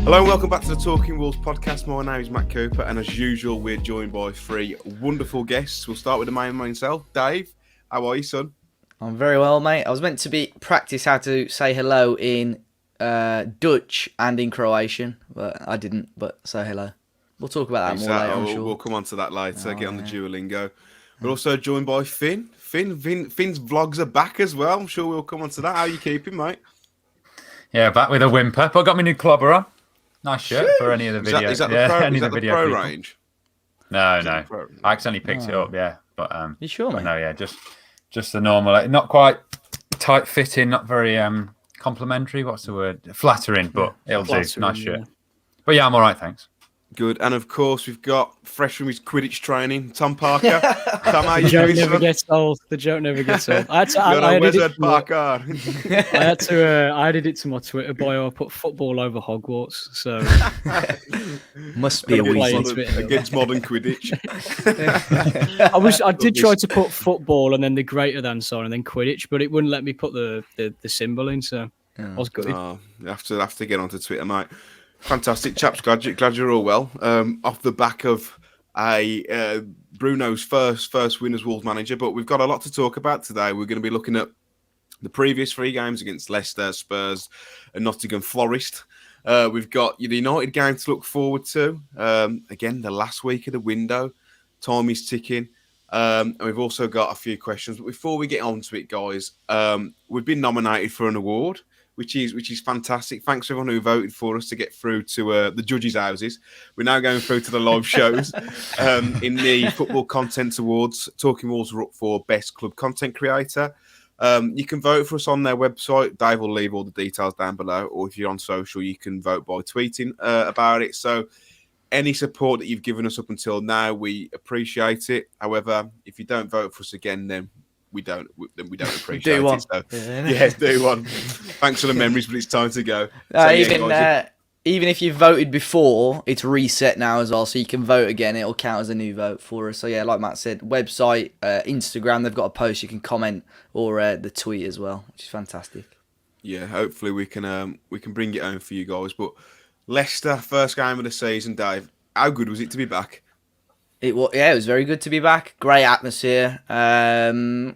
Hello and welcome back to the Talking Wolves podcast. My name is Matt Cooper, and as usual, we're joined by three wonderful guests. We'll start with the man himself, Dave. How are you, son? I'm very well, mate. I was meant to practice how to say hello in Dutch and in Croatian, but I didn't. But say hello. We'll talk about that more later, I'm sure. We'll come on to that later. Get on the Duolingo. We're also joined by Finn. Finn's vlogs are back as well. I'm sure we'll come on to that. How are you keeping, mate? Yeah, back with a whimper. But I got my new clobber on. Nice shirt for any of the videos. Is that the pro range? No. I accidentally picked it up, But you sure, mate? No, just the normal. Not quite tight fitting, not very complimentary. What's the word? Flattering, but it'll do. Nice shirt. But yeah, I'm all right, thanks. Good. And of course, we've got fresh from his Quidditch training, Tom Parker. Tom, how the you joke doing, never son? gets old. The joke never gets old. I added it to my Twitter bio. I put football over Hogwarts. So must be a weasel against modern Quidditch. I did try to put football and then the greater than sign and then Quidditch, but it wouldn't let me put the symbol in. So I was good. You have to get onto Twitter, mate. Fantastic, chaps. Glad you're all well. Off the back of Bruno's first win as Wolves manager, but we've got a lot to talk about today. We're going to be looking at the previous three games against Leicester, Spurs, and Nottingham Forest. We've got the United game to look forward to. Again, the last week of the window, time is ticking, and we've also got a few questions. But before we get on to it, guys, we've been nominated for an award, which is fantastic. Thanks to everyone who voted for us to get through to the judges' houses. We're now going through to the live shows. In the Football Content Awards, Talking Wolves are up for Best Club Content Creator. You can vote for us on their website. Dave will leave all the details down below. Or if you're on social, you can vote by tweeting about it. So any support that you've given us up until now, we appreciate it. However, if you don't vote for us again, then we don't appreciate do one. it. So, do one. Thanks for the memories, but it's time to go. Even if you voted before, it's reset now as well, so you can vote again. It'll count as a new vote for us. So yeah, like Matt said, website, Instagram, they've got a post you can comment, or the tweet as well, which is fantastic. Yeah, hopefully we can bring it home for you guys. But Leicester, first game of the season, Dave. How good was it to be back? It was very good to be back. Great atmosphere.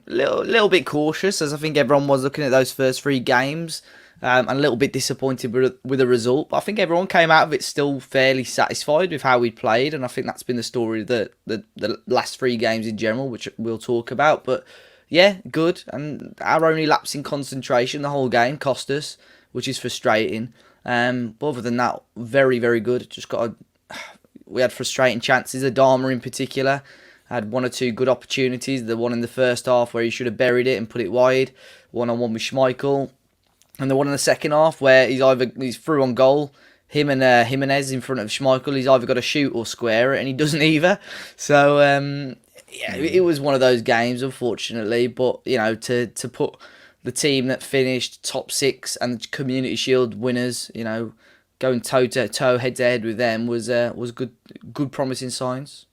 Little bit cautious, as I think everyone was looking at those first three games, and a little bit disappointed with the result. But I think everyone came out of it still fairly satisfied with how we played, and I think that's been the story of the last three games in general, which we'll talk about. But yeah, good. And our only lapse in concentration the whole game cost us, which is frustrating. But other than that, very, very good. We had frustrating chances. Adama in particular had one or two good opportunities. The one in the first half where he should have buried it and put it wide. One-on-one with Schmeichel. And the one in the second half where he's through on goal. Him and Jimenez in front of Schmeichel. He's either got to shoot or square it, and he doesn't either. So it was one of those games, unfortunately. But to put the team that finished top six and the Community Shield winners, going toe to toe, head to head with them was good promising signs.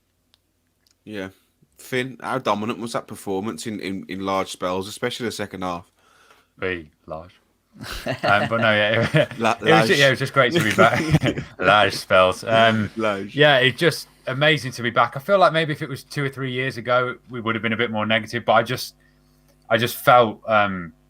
Yeah, Finn, how dominant was that performance in large spells, especially the second half? Very large. But no, it was just great to be back. Large spells. Yeah, it's just amazing to be back. I feel like maybe if it was 2 or 3 years ago, we would have been a bit more negative. But I just felt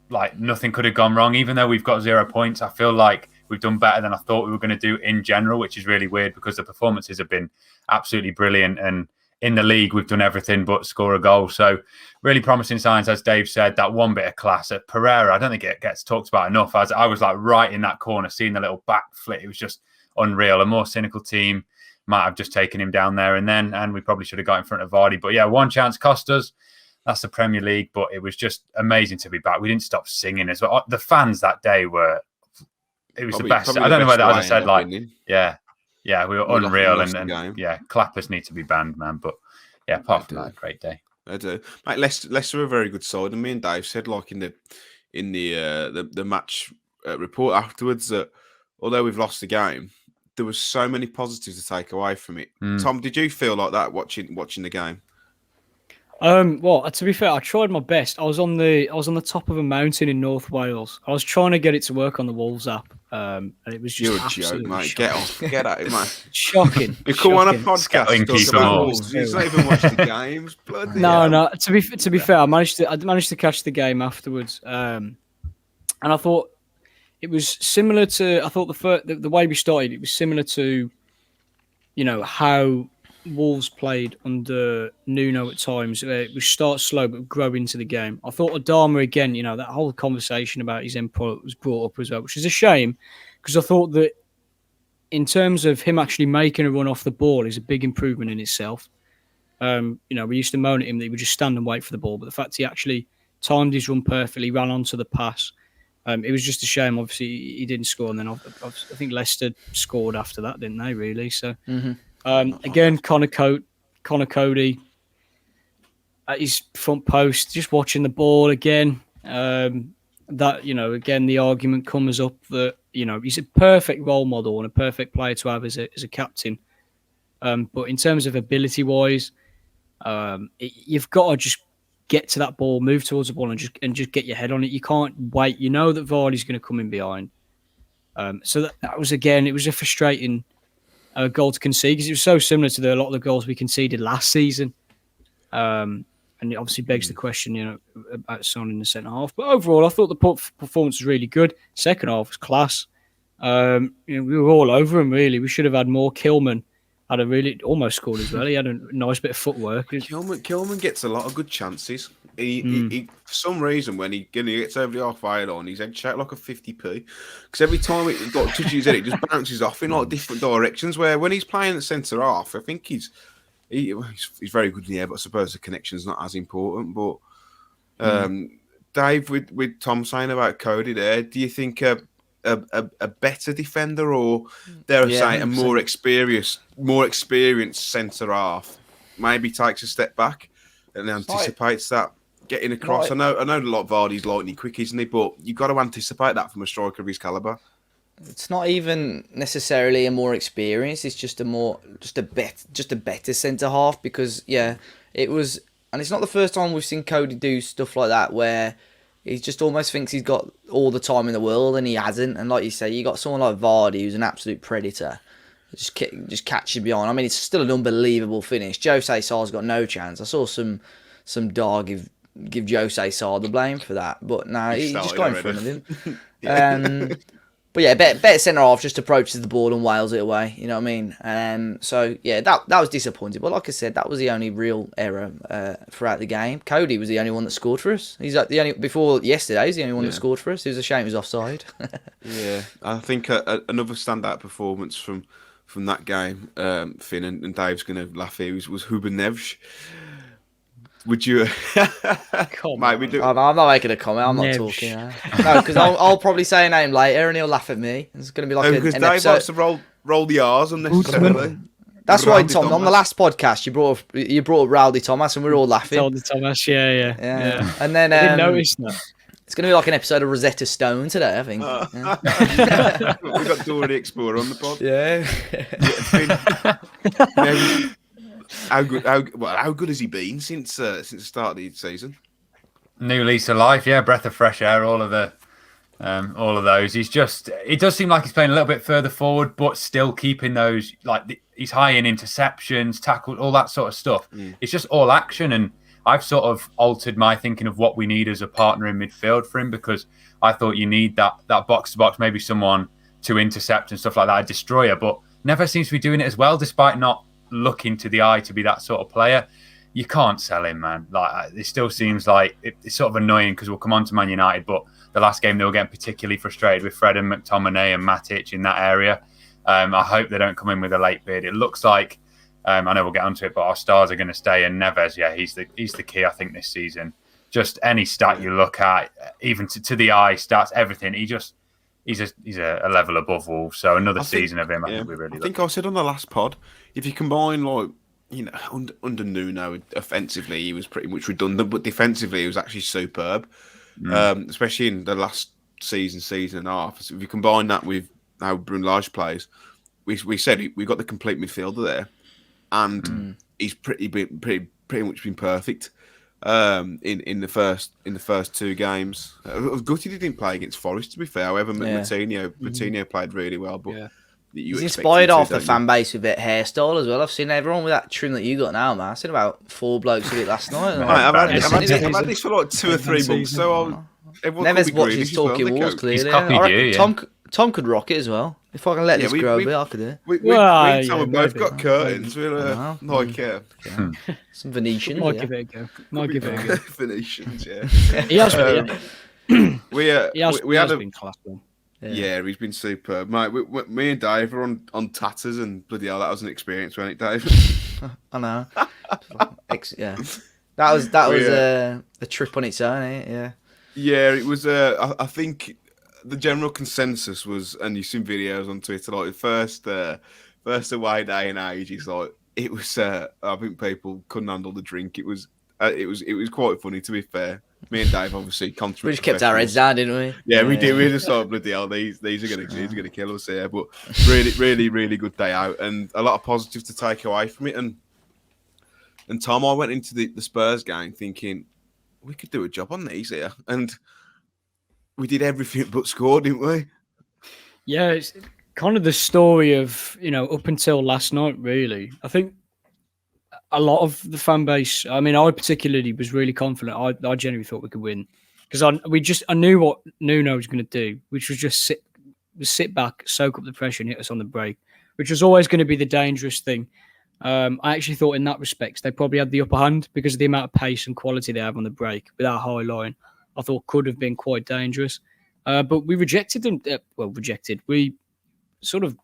like nothing could have gone wrong. Even though we've got 0 points, I feel like we've done better than I thought we were going to do in general, which is really weird because the performances have been absolutely brilliant. And in the league, we've done everything but score a goal. So really promising signs, as Dave said, that one bit of class at Pereira. I don't think it gets talked about enough. As I was like right in that corner, seeing the little back flit. It was just unreal. A more cynical team might have just taken him down there and we probably should have got in front of Vardy. But yeah, one chance cost us. That's the Premier League. But it was just amazing to be back. We didn't stop singing as well. The fans that day were... It was the best. I don't know whether, as I said, we were unreal, and clappers need to be banned, man. But yeah, apart from that, great day. I do, mate. Leicester are a very good side, and me and Dave said, like in the match report afterwards, that although we've lost the game, there was so many positives to take away from it. Tom, did you feel like that watching the game? Well, to be fair, I tried my best. I was on the top of a mountain in North Wales. I was trying to get it to work on the Wolves app, and it was just absolutely joke, mate. Shocking. Get off, get out, mate. Shocking. You come on a podcast talk about Wolves. You've not even watched the games. Bloody no, hell. To be fair, I managed to catch the game afterwards, and I thought it was similar to. I thought the way we started, it was similar to, how Wolves played under Nuno at times. We start slow but grow into the game. I thought Adama again, that whole conversation about his end product was brought up as well, which is a shame because I thought that in terms of him actually making a run off the ball is a big improvement in itself. We used to moan at him that he would just stand and wait for the ball, but the fact he actually timed his run perfectly, ran onto the pass. It was just a shame. Obviously, he didn't score, and then I think Leicester scored after that, didn't they? Really? So. Mm-hmm. Again, Connor Cody at his front post, just watching the ball again. Again, the argument comes up that he's a perfect role model and a perfect player to have as a captain. But in terms of ability wise, you've got to just get to that ball, move towards the ball, and just get your head on it. You can't wait. You know that Vardy's going to come in behind. So that was again, it was a frustrating. A goal to concede because it was so similar to a lot of the goals we conceded last season, and it obviously begs the question, about Son in the centre half. But overall, I thought the performance was really good. Second half was class. We were all over him really. We should have had more. Kilman had almost scored as well. He had a nice bit of footwork. Kilman gets a lot of good chances. He for some reason when he gets over the halfway line, he's head shaped like a 50p. Because every time it got touches his head, it just bounces off in like different directions. Where when he's playing at centre half, I think he's very good in the air, but I suppose the connection's not as important. But Dave, with Tom saying about Cody there, do you think a better defender, or dare I say, a more experienced centre half maybe takes a step back and anticipates that getting across? Right. I know a lot of Vardy's lightning quick, isn't he? But you've got to anticipate that from a striker of his calibre. It's not even necessarily a more experienced. It's just a better centre half because it was, and it's not the first time we've seen Cody do stuff like that where he just almost thinks he's got all the time in the world and he hasn't. And like you say, you got someone like Vardy who's an absolute predator. Just catch you behind. I mean, it's still an unbelievable finish. Jose Sar's got no chance. I saw some dog give Jose Sar the blame for that, but no, he just got in front of him. But yeah, better centre half just approaches the ball and wails it away. You know what I mean? So yeah, that was disappointing. But like I said, that was the only real error throughout the game. Cody was the only one that scored for us. He's the only before yesterday. He's the only one that scored for us. It was a shame he was offside. Yeah, I think another standout performance from that game, Finn, and Dave's going to laugh here, was Huben Neves. Would you? Mate, we do. I'm not making a comment. I'm not talking. No, because I'll probably say a name later and he'll laugh at me. It's going to be like because Dave episode. likes to roll the R's unnecessarily. That's why, Tom. Thomas. On the last podcast, you brought up Rowdy Thomas, and we were all laughing. Rowdy Thomas, yeah. And then I didn't notice that. It's going to be like an episode of Rosetta Stone today, I think. We've got Dora the Explorer on the pod. Yeah. How good has he been since the start of the season? New lease of life, breath of fresh air, all of those. It does seem like he's playing a little bit further forward, but still keeping those, he's high in interceptions, tackles, all that sort of stuff. It's just all action, and I've sort of altered my thinking of what we need as a partner in midfield for him, because I thought you need that box to box, maybe someone to intercept and stuff like that, a destroyer, but never seems to be doing it as well, despite not looking to the eye to be that sort of player. You can't sell him, man. It still seems like it's sort of annoying because we'll come on to Man United, but the last game they were getting particularly frustrated with Fred and McTominay and Matic in that area. I hope they don't come in with a late bid. It looks like, I know we'll get onto it, but our stars are going to stay, and Neves, he's the key, I think, this season. Just any stat you look at, even to the eye, stats, everything, he's a level above Wolves. So another season of him, I think we really. I think I said on the last pod, if you combine under Nuno, offensively he was pretty much redundant, but defensively he was actually superb, especially in the last season and a half. So if you combine that with how Bruno Lage plays, we said we got the complete midfielder there, and he's pretty much been perfect. in the first two games. I was gutted he didn't play against Forest. To be fair, however, Moutinho played really well, but he's inspired off the fan base with that hairstyle as well. I've seen everyone with that trim that you got now, man. I've seen about 4 blokes with it last night. I've had this for like 2 or 3 months, so Never's watches talking walls. Clearly, I reckon Tom could rock it as well. If I can let this grow a bit, I could do it. We both got curtains. We'll some Venetians. Might give it a go. Venetians, yeah. He has been. We had been class. Yeah, he's been superb, mate. Me and Dave were on tatters, and bloody hell, that was an experience, wasn't it, Dave? I know. Yeah, that was a trip on its own, eh? Yeah. Yeah, it was. I think the general consensus was, and you've seen videos on Twitter, like the first away day in ages. Like it was. I think people couldn't handle the drink. It was quite funny, to be fair. Me and Dave obviously contributed. We just kept our heads down, didn't we? Yeah, we did. We just thought, bloody hell, these are gonna kill us here. But really good day out, and a lot of positives to take away from it. And Tom, I went into the Spurs game thinking we could do a job on these here, and we did everything but score, didn't we? Yeah, it's kind of the story of up until last night. Really, I think a lot of the fan base. I mean, I particularly was really confident. I genuinely thought we could win because I knew what Nuno was going to do, which was just sit back, soak up the pressure, and hit us on the break, which was always going to be the dangerous thing. I actually thought in that respect they probably had the upper hand because of the amount of pace and quality they have on the break with our high line. I thought could have been quite dangerous, but we rejected them. We sort of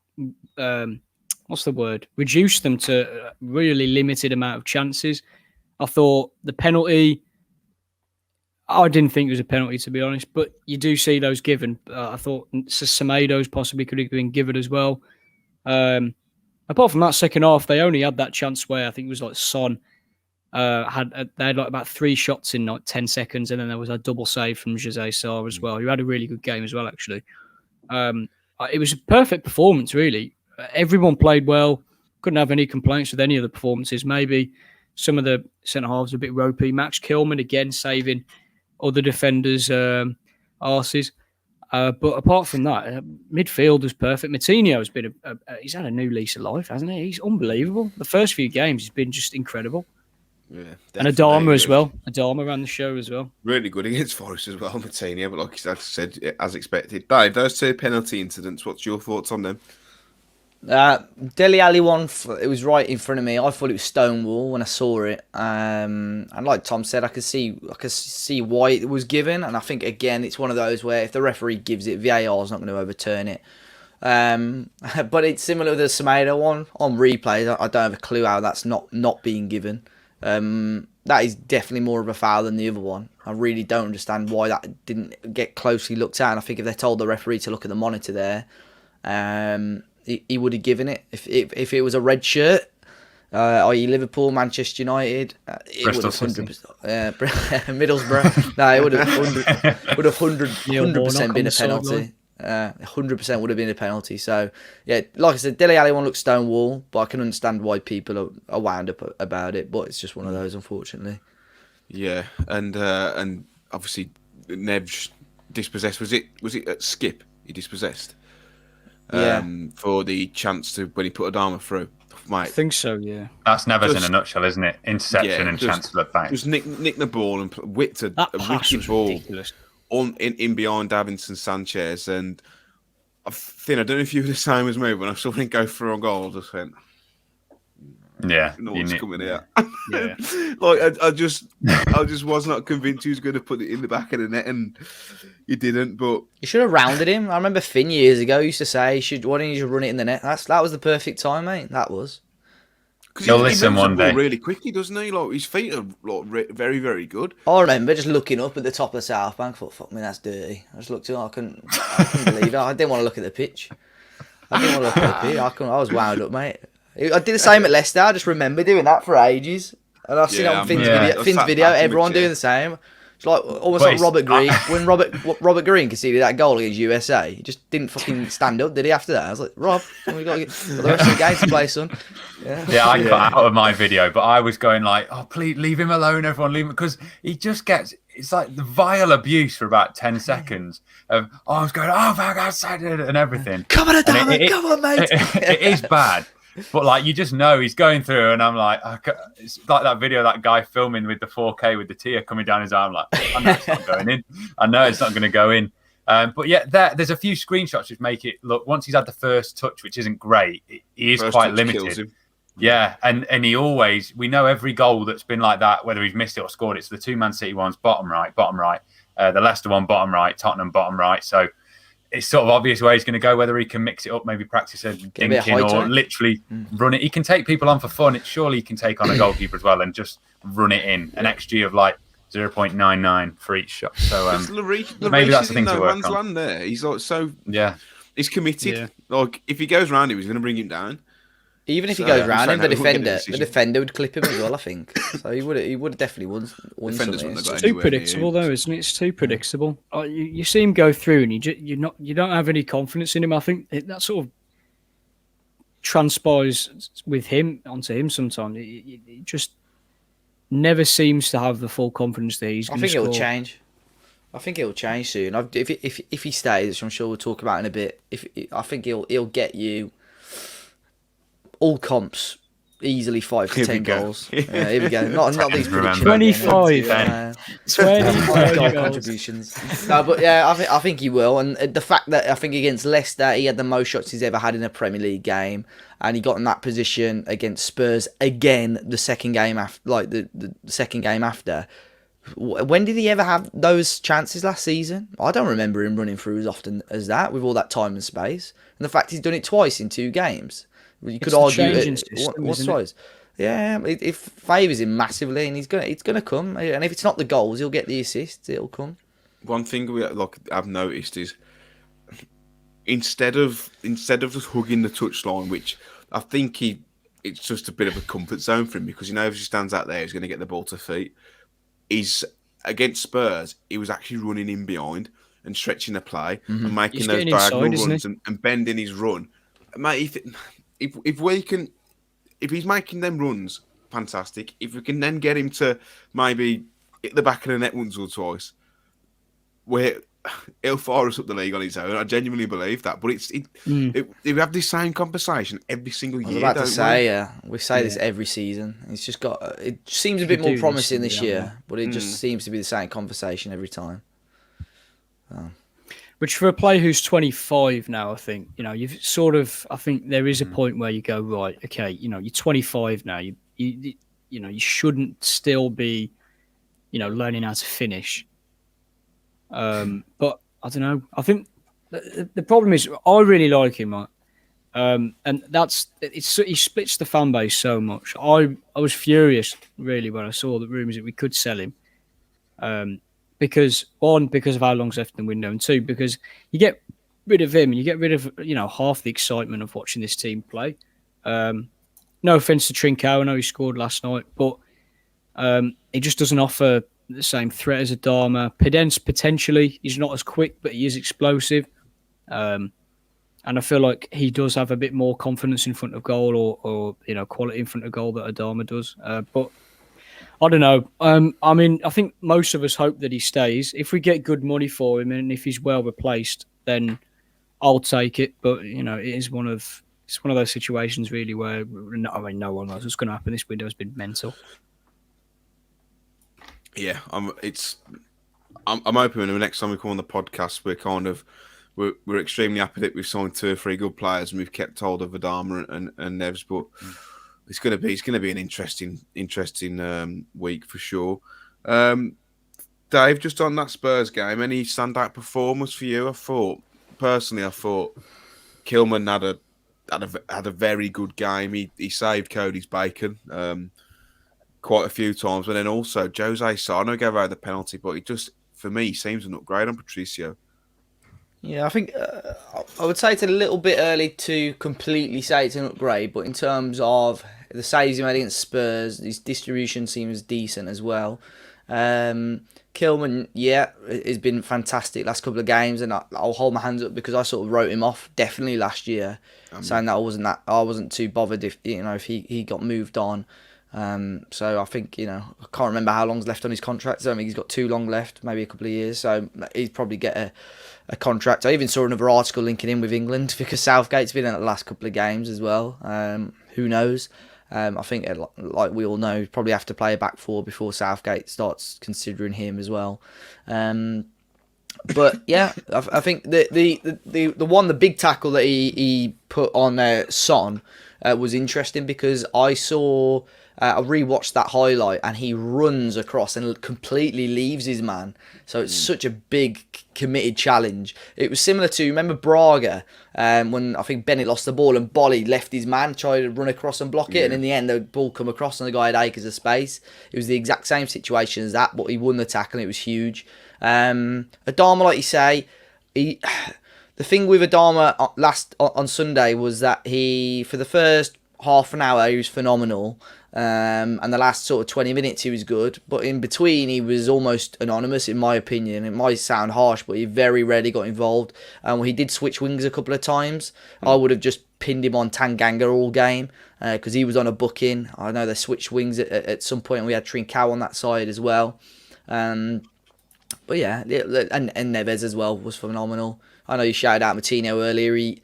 reduced them to a really limited amount of chances. I thought the penalty, I didn't think it was a penalty, to be honest, but you do see those given. I thought Semedo's possibly could have been given as well. Apart from that second half, they only had that chance where I think it was like Son they had like about 3 shots in like 10 seconds, and then there was a double save from Jose Sarr as well, who had a really good game as well, actually. It was a perfect performance, really. Everyone played well. Couldn't have any complaints with any of the performances. Maybe some of the centre-halves were a bit ropey. Max Kilman, again, saving other defenders' arses. But apart from that, midfield was perfect. Moutinho has been he's had a new lease of life, hasn't he? He's unbelievable. The first few games, he's been just incredible. Yeah, and Adama as well. Adama ran the show as well. Really good against Forest as well, Moutinho. But like I said, as expected. Dave, those 2 penalty incidents, what's your thoughts on them? Dele Alli one, it was right in front of me. I thought it was Stonewall when I saw it. And like Tom said, I could see why it was given. And I think, again, it's one of those where if the referee gives it, VAR is not going to overturn it. But it's similar to the Semedo one on replay. I don't have a clue how that's not being given. That is definitely more of a foul than the other one. I really don't understand why that didn't get closely looked at. And I think if they told the referee to look at the monitor there, he would have given it. If it was a red shirt, i.e. Liverpool, Manchester United, it would have 100%. Middlesbrough. No, it would have 100% been a penalty. 100% would have been a penalty. So yeah, like I said, Dele Alli one looks Stonewall, but I can understand why people are wound up about it. But it's just one of those, unfortunately. Yeah, and obviously Neves dispossessed. Was it at Skip he dispossessed? For the chance to when he put Adama through. Mate, I think so, yeah. That's Neves in a nutshell, isn't it? Interception and chance to look back. Just nick the ball and whipped a wicked ball ridiculous. In behind Davinson Sanchez, and I don't know if you were the same as me when I saw him go through a goal. I just went, yeah, what's coming here? Yeah. Like I just was not convinced he was going to put it in the back of the net, and he didn't. But you should have rounded him. I remember Finn years ago used to say, "Why don't you just run it in the net?" That was the perfect time, mate. That was. Because he listen one day really quickly, doesn't he? Like his feet are like very, very good. I remember just looking up at the top of the South Bank. Thought, "Fuck me, that's dirty." I just looked at it. I couldn't believe it. I didn't want to look at the pitch. I was wound up, mate. I did the same at Leicester. I just remember doing that for ages. And I've seen it on Finn's video. Everyone doing the same. It's like almost like Robert Green. When Robert Green conceded that goal against USA, he just didn't fucking stand up, did he? After that, I was like, Rob, we got the rest of the game to play, son. Yeah, I cut out of my video, but I was going like, "Oh, please leave him alone, everyone, leave him," because he just gets. It's like the vile abuse for about 10 seconds of, I was going, "Oh, my God," and everything. Come on, Adama, come on, mate. It is bad. But like you just know he's going through, and I'm like, it's like that video, that guy filming with the 4K with the tear coming down his arm. Like, I know it's not going in. I know it's not going to go in. But yeah, there's a few screenshots which make it look. Once he's had the first touch, which isn't great, he is quite limited. Yeah, and he always. We know every goal that's been like that, whether he's missed it or scored it. So the two Man City ones, bottom right. The Leicester one, bottom right. Tottenham, bottom right. So it's sort of obvious where he's going to go, whether he can mix it up, maybe practice a dinking or literally run it. He can take people on for fun. Surely he can take on a goalkeeper as well and just run it in. An XG of like 0.99 for each shot. So maybe that's the thing to work on. There. He's like he's committed. Yeah. Like if he goes round him, he's going to bring him down. Even if he goes round him, the defender would clip him as well, I think. So he would have definitely won something. It's too predictable, though, isn't it? It's too predictable. You see him go through, and you don't have any confidence in him. I think that sort of transpires with him onto him sometimes. It just never seems to have the full confidence that he's going to score. I think it'll change soon. If he stays, which I'm sure we'll talk about in a bit. I think he'll get you all comps easily 5 to 10 goals. Yeah, here we go. Not these predictions. 25. 25 goal contributions. No, but yeah, I think he will. And the fact that I think against Leicester, he had the most shots he's ever had in a Premier League game, and he got in that position against Spurs again the second game after. The second game after. When did he ever have those chances last season? I don't remember him running through as often as that with all that time and space. And the fact he's done it twice in 2 games. You could argue what's twice. Yeah, it favours him massively, and it's gonna come. And if it's not the goals, he'll get the assists. It'll come. One thing I've noticed is instead of just hugging the touchline, which I think it's just a bit of a comfort zone for him because he knows if he stands out there, he's going to get the ball to feet. He's against Spurs. He was actually running in behind and stretching the play and making those diagonal runs and bending his run. Mate, if he's making them runs, fantastic. If we can then get him to maybe hit the back of the net once or twice, where he'll fire us up the league on his own. I genuinely believe that. But we have this same conversation every single year. I was about to say, we say this every season. It's just it seems a bit more promising this year, but it just seems to be the same conversation every time. Which for a player who's 25 now, I think, you've sort of, I think there is a point where you go, right, okay, you're 25 now. You shouldn't still be, learning how to finish. But I don't know. I think the problem is I really like him, right? And he splits the fan base so much. I was furious really when I saw the rumours that we could sell him. Because of how long's left in the window, and 2, because you get rid of him and you get rid of half the excitement of watching this team play. No offense to Trincao, I know he scored last night, but he just doesn't offer the same threat as Adama. Pedence potentially, he's not as quick, but he is explosive. And I feel like he does have a bit more confidence in front of goal or quality in front of goal that Adama does. But I don't know. I think most of us hope that he stays. If we get good money for him and if he's well replaced, then I'll take it. But it's one of those situations really where no one knows what's going to happen. This window has been mental. Yeah, I'm hoping when the next time we come on the podcast, we're extremely happy that we've signed 2 or 3 good players and we've kept hold of Adama and Neves, but. It's going to be an interesting week for sure. Dave, just on that Spurs game, any standout performers for you? I thought Kilman had a very good game. He saved Cody's bacon quite a few times, but then also Jose Sarno gave away the penalty, but it just for me seems an upgrade on Patricio. Yeah, I think I would say it's a little bit early to completely say it's an upgrade, but in terms of the saves he made against Spurs, his distribution seems decent as well. Kilman, has been fantastic last couple of games, and I'll hold my hands up because I sort of wrote him off definitely last year, saying that I wasn't too bothered if he got moved on. So I think I can't remember how long's left on his contract. I don't think he's got too long left, maybe a couple of years. So he'd probably get a contract. I even saw another article linking in with England because Southgate's been in the last couple of games as well. Who knows? I think, like we all know, probably have to play a back four before Southgate starts considering him as well. But yeah, I think the big tackle that he put on Son was interesting because I rewatched that highlight and he runs across and completely leaves his man. So it's such a big committed challenge. It was similar to, remember Braga, when I think Bennett lost the ball and Bolly left his man, tried to run across and block it, and in the end the ball come across and the guy had acres of space. It was the exact same situation as that, but he won the tackle and it was huge. Adama, like you say, the thing with Adama on Sunday was that he, for the first half an hour, he was phenomenal. And the last sort of 20 minutes he was good, but in between he was almost anonymous in my opinion. It might sound harsh, but he very rarely got involved. He did switch wings a couple of times. I would have just pinned him on Tanganga all game because he was on a booking. I know they switched wings at some point and we had Trincao on that side as well. But yeah, and Neves as well was phenomenal. I know you shouted out Moutinho earlier.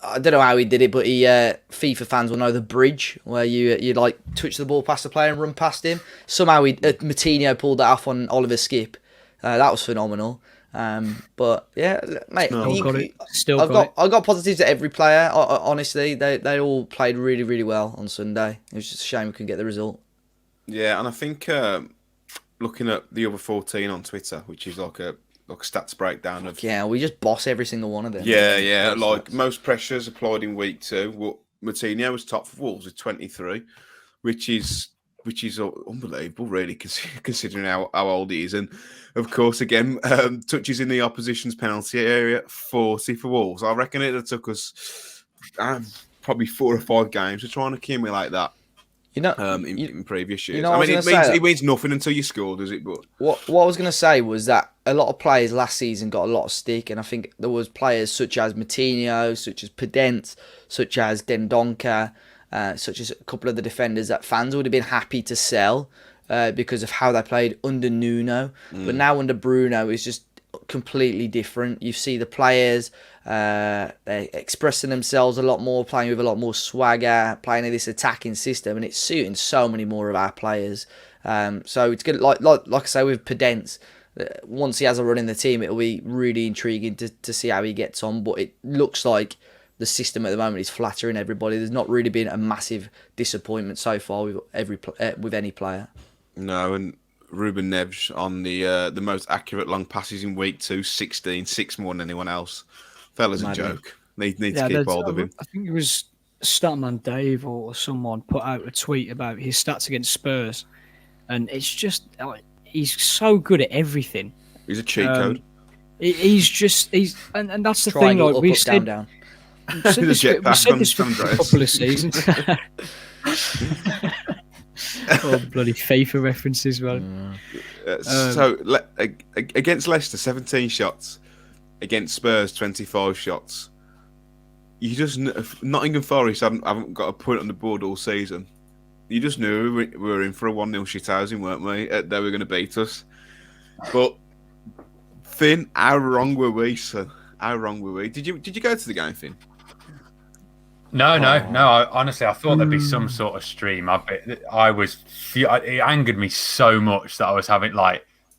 I don't know how he did it, but FIFA fans will know the bridge where you like touch the ball past the player and run past him. Somehow Moutinho pulled that off on Oliver Skip. That was phenomenal. But yeah, mate, I got positives at every player. Honestly, they all played really, really well on Sunday. It was just a shame we couldn't get the result. Yeah, and I think looking at the other 14 on Twitter, which is like a stats breakdown of... Yeah, we just boss every single one of them. Yeah, like most pressures applied in week 2. Well, Moutinho was top for Wolves with 23, which is unbelievable, really, considering how old he is. And, of course, again, touches in the opposition's penalty area, 40 for Wolves. I reckon it took us probably 4 or 5 games to try and accumulate that. In previous years. It means nothing until you score, does it? But what I was going to say was that a lot of players last season got a lot of stick, and I think there was players such as Moutinho, such as Podence, such as Dendoncker, such as a couple of the defenders that fans would have been happy to sell because of how they played under Nuno. But now under Bruno, it's just completely different. You see the players they're expressing themselves a lot more, playing with a lot more swagger, playing in this attacking system, and it's suiting so many more of our players. So it's good, like I say with Podence, once he has a run in the team, it'll be really intriguing to see how he gets on. But it looks like the system at the moment is flattering everybody. There's not really been a massive disappointment so far with any player. No, and Ruben Neves on the most accurate long passes in week 2, 16, 6 more than anyone else. Fella's a joke. Need to keep hold of him. I think it was Statman Dave or someone put out a tweet about his stats against Spurs, and it's just he's so good at everything. He's a cheat code. And that's the thing. Like we said, down. We said this for a couple of seasons. Bloody FIFA references, man. So against Leicester, 17 shots. Against Spurs, 25 shots. You just Nottingham Forest haven't got a point on the board all season. You just knew we were in for a 1-0 shithousing, weren't we? They were going to beat us. But Finn, how wrong were we, son? How wrong were we? Did you go to the game, Finn? No. Honestly, I thought there'd be some sort of stream. It angered me so much that I was having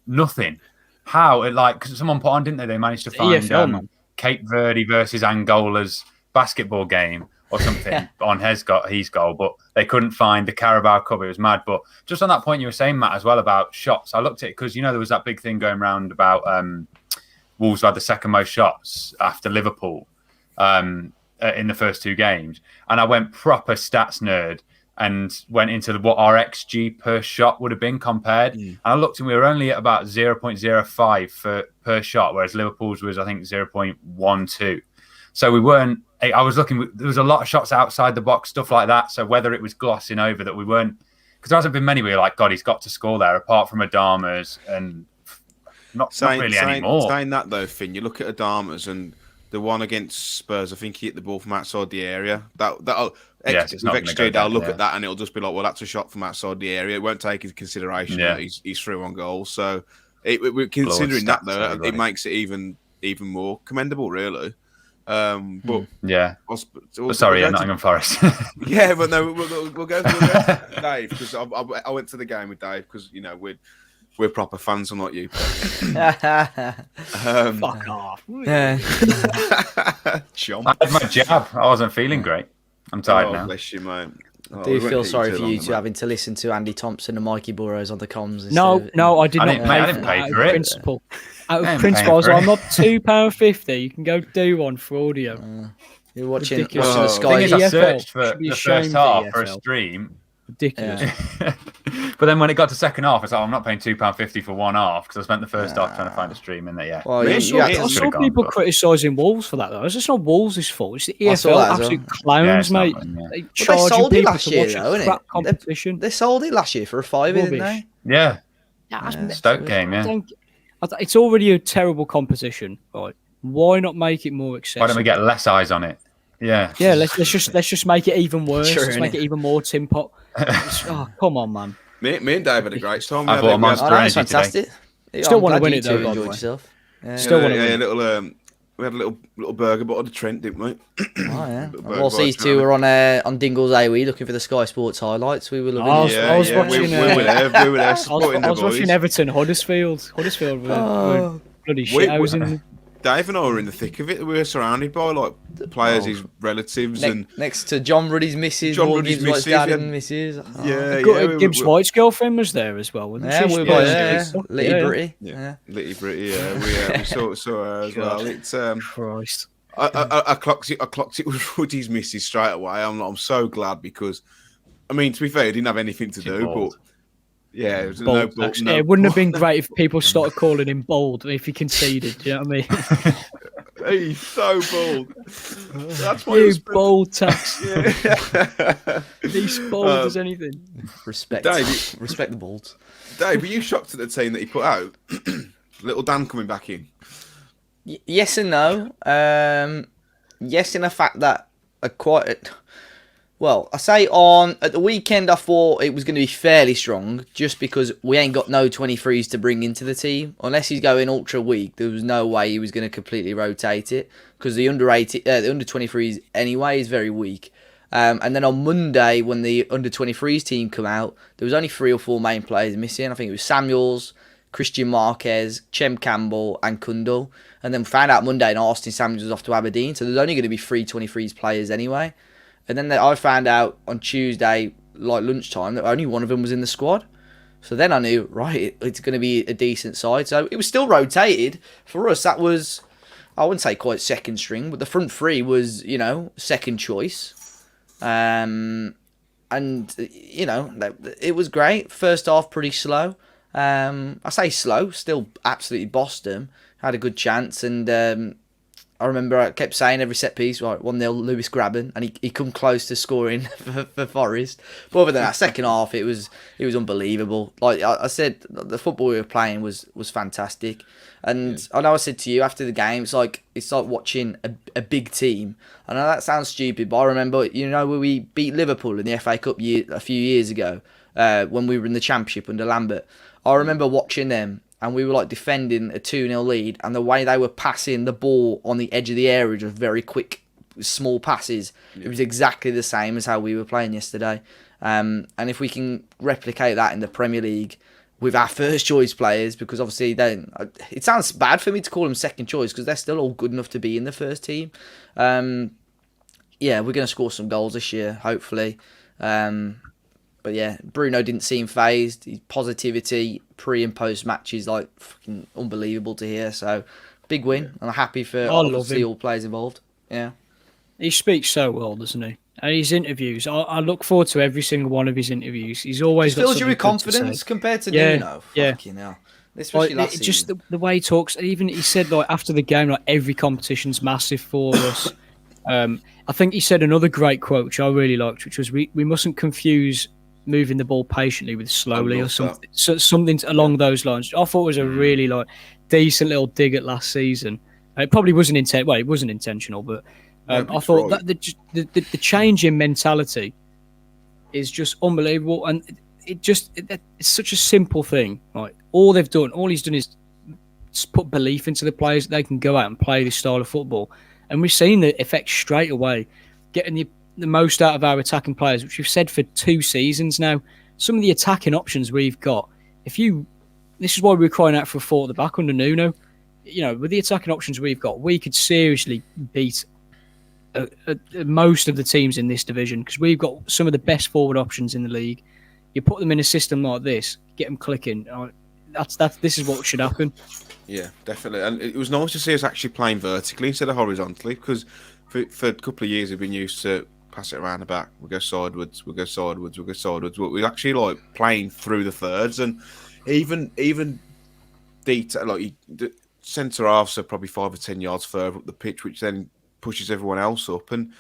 nothing. How because someone put on, didn't they? They managed to find Cape Verde versus Angola's basketball game or something on his goal, but they couldn't find the Carabao Cup. It was mad. But just on that point you were saying, Matt, as well about shots, I looked at it because there was that big thing going around about Wolves had the second most shots after Liverpool in the first 2 games, and I went proper stats nerd and went into what our XG per shot would have been compared. And I looked and we were only at about 0.05 per shot, whereas Liverpool's was, I think, 0.12. So we weren't... I was looking... There was a lot of shots outside the box, stuff like that. So whether it was glossing over that we weren't because there hasn't been many where you're like, God, he's got to score there, apart from Adama's, and not really anymore. Saying that though, Finn, you look at Adama's and the one against Spurs, I think he hit the ball from outside the area. That'll XG, I'll look at that and it'll just be like, well, that's a shot from outside the area. It won't take into consideration that he's through on goal. So we're considering that though, it makes it even more commendable, really. But Nottingham Forest. Yeah, but no, we'll go to Dave, because I went to the game with Dave because we're proper fans, unlike you. Fuck off. Chomp. I had my jab. I wasn't feeling great. I'm tired now. Bless you, mate. I do feel sorry for you two having to listen to Andy Thompson and Mikey Burrows on the comms. No, I did not pay I didn't pay for it. Principle. Out of principle, I was like, I'm not £2.50. You can go do one for audio. You're watching the Sky. I searched for the first half for a stream. Ridiculous. Yeah. But then when it got to second half, it's like, I'm not paying £2.50 for one half because I spent the first half trying to find a stream. And well, I saw people criticising Wolves for that though. It's just not Wolves' fault. It's the EFL, absolute clowns, mate. They sold it last year, though, isn't it? They sold it last year for a £5, didn't they? Yeah. Stoke game, yeah. It's already a terrible competition, right? Why not make it more accessible? Why don't we get less eyes on it? Yeah. Yeah, let's just make it even worse. Let's make it even more tin pot. Come on, man. Me and Dave had a great time. I bought a Monster Energy fantastic. Still want to win it though. Enjoyed yourself. Still want to win. We had a little burger bottle of Trent, didn't we? Oh yeah. Whilst these two were on Dingle's AWE looking for the Sky Sports highlights, we were looking. I was watching. We were there. I was watching Everton Huddersfield. Huddersfield were bloody shit. I was in. Dave and I were in the thick of it. We were surrounded by players, his relatives, and next to John Ruddy's missus, Gibbs' dad and missus. Gibbs White's girlfriend was there as well, wasn't she? We were there. Litty Britty. Litty Britty. Yeah, we saw her as well. It's Christ. I clocked it with Ruddy's missus straight away. I'm so glad because, I mean, to be fair, he didn't have anything to do, but. Yeah, it was it wouldn't have been great if people started calling him bold if he conceded. Do you know what I mean? He's so bold. That's why you bold tax. He's bold as anything. Respect the bolds. Dave, were you shocked at the team that he put out? Little Dan coming back in. Yes and no. Yes, in the fact that well, I say at the weekend I thought it was going to be fairly strong just because we ain't got no 23s to bring into the team. Unless he's going ultra weak, there was no way he was going to completely rotate it because the under 23s anyway is very weak. And then on Monday when the under 23s team come out, there was only 3 or 4 main players missing. I think it was Samuels, Christian Marquez, Chem Campbell and Kundal. And then found out Monday and Austin Samuels was off to Aberdeen. So there's only going to be 3 23s players anyway. And then I found out on Tuesday, like lunchtime, that only one of them was in the squad. So then I knew, right, it's going to be a decent side. So it was still rotated. For us, that was, I wouldn't say quite second string, but the front 3 was, second choice. And, it was great. First half, pretty slow. I say slow, still absolutely bossed them. Had a good chance and... I remember I kept saying every set piece, right, 1-0 Lewis Graben, and he come close to scoring for Forest. But other than that, second half, it was unbelievable. Like I said, the football we were playing was fantastic. And I know I said to you after the game, it's like watching a big team. I know that sounds stupid, but I remember, when we beat Liverpool in the FA Cup a few years ago, when we were in the Championship under Lambert. I remember watching them. And we were like defending a 2-0 lead, and the way they were passing the ball on the edge of the area, just very quick, small passes. Yeah. It was exactly the same as how we were playing yesterday. And if we can replicate that in the Premier League with our first choice players, because obviously it sounds bad for me to call them second choice because they're still all good enough to be in the first team. We're going to score some goals this year, hopefully. But yeah, Bruno didn't seem phased. His positivity pre and post matches like fucking unbelievable to hear. So big win. I'm happy for obviously all players involved. Yeah, he speaks so well, doesn't he? And his interviews, I look forward to every single one of his interviews. He's always fills you with confidence compared to Nuno. Yeah. Fucking hell. Especially last season. Just the way he talks. Even he said like after the game, like every competition's massive for us. I think he said another great quote which I really liked, which was we mustn't confuse moving the ball patiently with slowly or something. So something along those lines. I thought it was a really decent little dig at last season. It probably wasn't it wasn't intentional, but I thought that the change in mentality is just unbelievable, and it's such a simple thing. Like all he's done is put belief into the players that they can go out and play this style of football, and we've seen the effect straight away, getting the most out of our attacking players, which we've said for 2 seasons now. Some of the attacking options we've got, this is why we're crying out for a 4 at the back under Nuno. With the attacking options we've got, we could seriously beat most of the teams in this division, because we've got some of the best forward options in the league. You put them in a system like this, get them clicking. This is what should happen. Yeah, definitely. And it was nice to see us actually playing vertically instead of horizontally, because for a couple of years we've been used to pass it around the back. We'll go sideways. But we're actually playing through the thirds, and even detail the centre halves are probably 5 or 10 yards further up the pitch, which then pushes everyone else up. And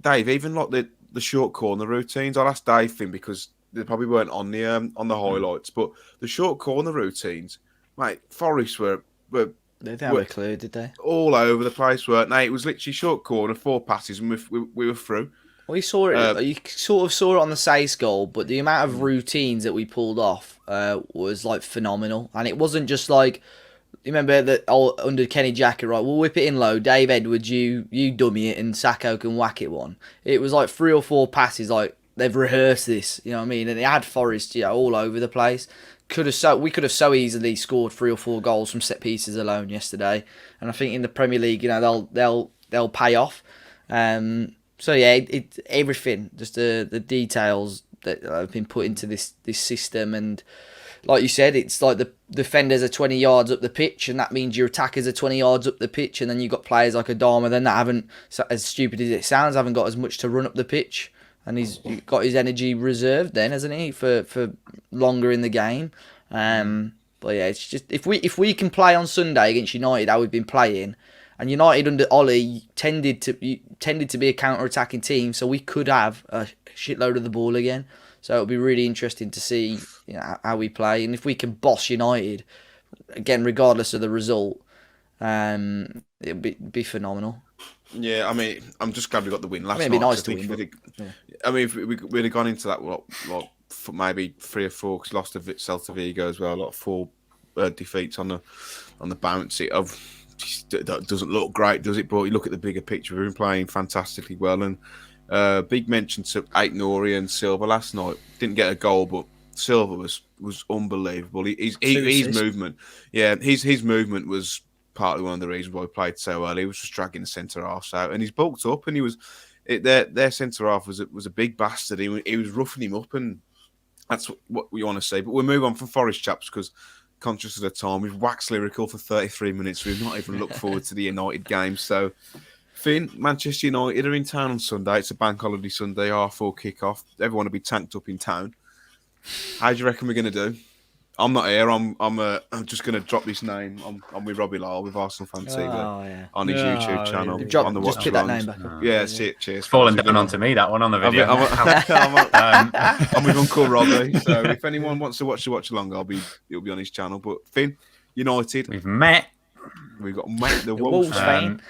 Dave, even the short corner routines, I'll ask Dave thing because they probably weren't on the highlights, but the short corner routines, mate, Forest were they didn't have a clue, did they? All over the place, weren't they? It was literally short corner, 4 passes, and we were through. We saw it. You sort of saw it on the Sace goal, but the amount of routines that we pulled off was phenomenal, and it wasn't just remember that under Kenny Jackett, right? We'll whip it in low. Dave Edwards, you dummy it, and Sacco can whack it one. It was 3 or 4 passes. They've rehearsed this, you know what I mean? And it had Forest, all over the place. We could have so easily scored 3 or 4 goals from set pieces alone yesterday. And I think in the Premier League, they'll pay off. So yeah, it's everything, just the details that have been put into this system. And like you said, it's the defenders are 20 yards up the pitch, and that means your attackers are 20 yards up the pitch, and then you've got players like Adama then that haven't, as stupid as it sounds, haven't got as much to run up the pitch. And he's got his energy reserved then, hasn't he, for longer in the game. But yeah, it's just if we can play on Sunday against United how we've been playing, and United under Ollie tended to be a counter-attacking team, so we could have a shitload of the ball again. So it'll be really interesting to see how we play, and if we can boss United again, regardless of the result, it'll be phenomenal. Yeah, I mean, I'm just glad we got the win last night. It'd be nice to win. I mean, if we'd have gone into that, maybe 3 or 4, because lost to Celta Vigo as well, 4 defeats on the bounce. It doesn't look great, does it? But you look at the bigger picture, we've been playing fantastically well. And big mention to Aït-Nouri and Silva last night. Didn't get a goal, but Silva was unbelievable. His movement, his movement was partly one of the reasons why we played so early. He was just dragging the centre half out, and he's bulked up, and their centre half was a big bastard. He was roughing him up, and that's what we want to see. But we'll move on from Forest, chaps, because conscious of the time, we've waxed lyrical for 33 minutes. We've not even looked forward to the United game. So, Finn, Manchester United are in town on Sunday. It's a bank holiday Sunday, 4:30 kick-off. Everyone will be tanked up in town. How do you reckon we're going to do? I'm not here. I'm just going to drop this name. I'm with Robbie Lyle with Arsenal Fan TV on his YouTube channel. On the just pick that name back up. Yeah, that's it. Cheers. It's fallen down onto me, that one, on the video. I'm with Uncle Robbie. So if anyone wants to watch along, it'll be on his channel. But Finn, United. We've got the Wolves. Fan.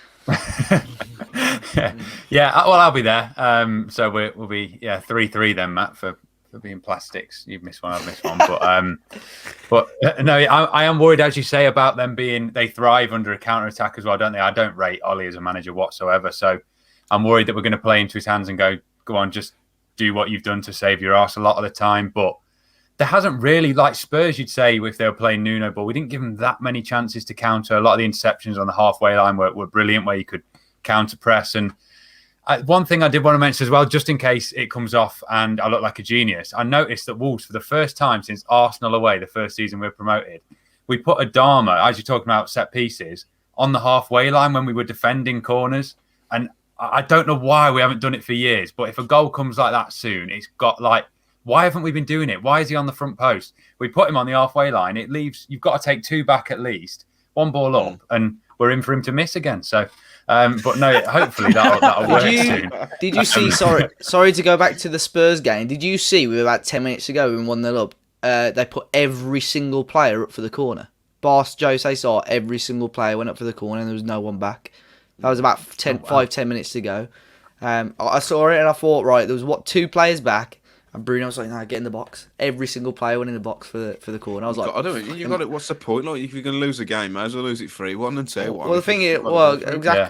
Yeah, well, I'll be there. So we'll be 3-3 then, Matt, for being plastics. You've missed one, I've missed one. But no, I am worried, as you say, about them they thrive under a counter-attack as well, don't they? I don't rate Ollie as a manager whatsoever. So I'm worried that we're going to play into his hands and go on, just do what you've done to save your arse a lot of the time. But there hasn't really, like Spurs, you'd say, if they were playing Nuno ball, we didn't give them that many chances to counter. A lot of the interceptions on the halfway line were brilliant, where you could counter-press. And one thing I did want to mention as well, just in case it comes off and I look like a genius, I noticed that Wolves, for the first time since Arsenal away, the first season we were promoted, we put Adama, as you're talking about set pieces, on the halfway line when we were defending corners. And I don't know why we haven't done it for years, but if a goal comes like that soon, it's got why haven't we been doing it? Why is he on the front post? We put him on the halfway line. It leaves, you've got to take 2 back at least, 1 ball up, and we're in for him to miss again. So But no, hopefully that'll work soon. Did you see? Sorry to go back to the Spurs game. Did you see? We were about 10 minutes ago when 1-0 up. They put every single player up for the corner. Boss Jose saw every single player went up for the corner, and there was no one back. That was about 5-10 minutes to go. I saw it and I thought, right, there was 2 players back. And Bruno was like, "No, get in the box." Every single player went in the box for the corner. I was like, "I don't. You got it. What's the point? Like, if you're going to lose a game, might as well lose it 3-1 and 2-1." Well, the thing is,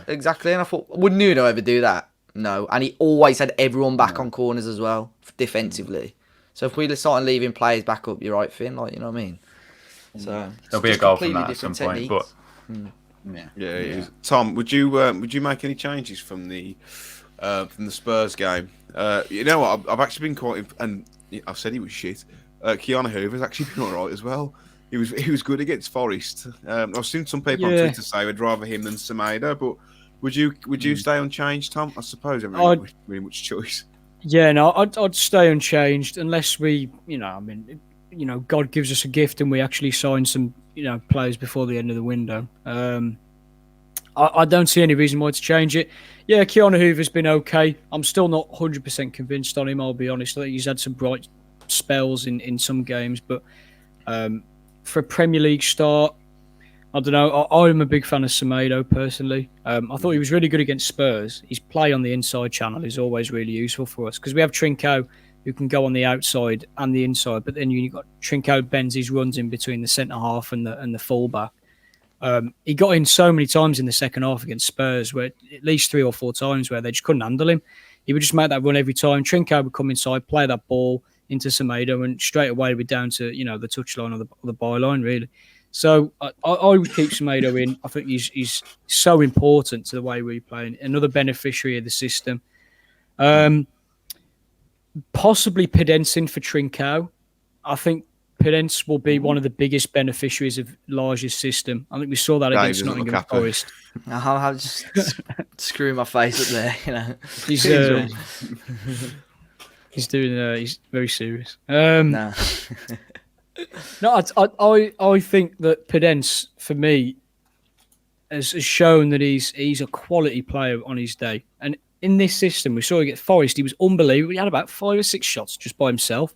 exactly. And I thought, would Nuno ever do that? No. And he always had everyone back on corners as well, defensively. So if we start leaving players back up, you're right, Finn. Like, you know what I mean? So there'll be a goal from that at some point. But yeah. Tom, would you make any changes from the Spurs game? You know what? I've actually been quite, and I've said he was shit. Keanu Hoover's actually been all right as well. He was good against Forest. I've seen some people on Twitter say I'd rather him than Semedo, but would you stay unchanged, Tom? I suppose everyone really much choice. Yeah, no, I'd stay unchanged unless we, God gives us a gift and we actually sign some, players before the end of the window. I don't see any reason why to change it. Yeah, Keanu Hoover's been okay. I'm still not 100% convinced on him, I'll be honest. I think he's had some bright spells in some games, but for a Premier League start, I don't know. I'm a big fan of Semedo, personally. I thought he was really good against Spurs. His play on the inside channel is always really useful for us because we have Trinco who can go on the outside and the inside, but then you've got Trinco bends his runs in between the centre-half and the full-back. He got in so many times in the second half against Spurs, where at least 3 or 4 times where they just couldn't handle him. He would just make that run every time. Trinco would come inside, play that ball into Semedo, and straight away we're down to the touchline or the byline, really. So I would keep Semedo in. I think he's so important to the way we play. Another beneficiary of the system. Possibly Pedence in for Trincao. I think Pedence will be one of the biggest beneficiaries of Lage's system. I think we saw that against Nottingham Forest. I'll just screw my face up there, He's doing. He's very serious. No, I think that Pedence, for me, has shown that he's a quality player on his day. And in this system, we saw him against Forest. He was unbelievable. He had about 5 or 6 shots just by himself.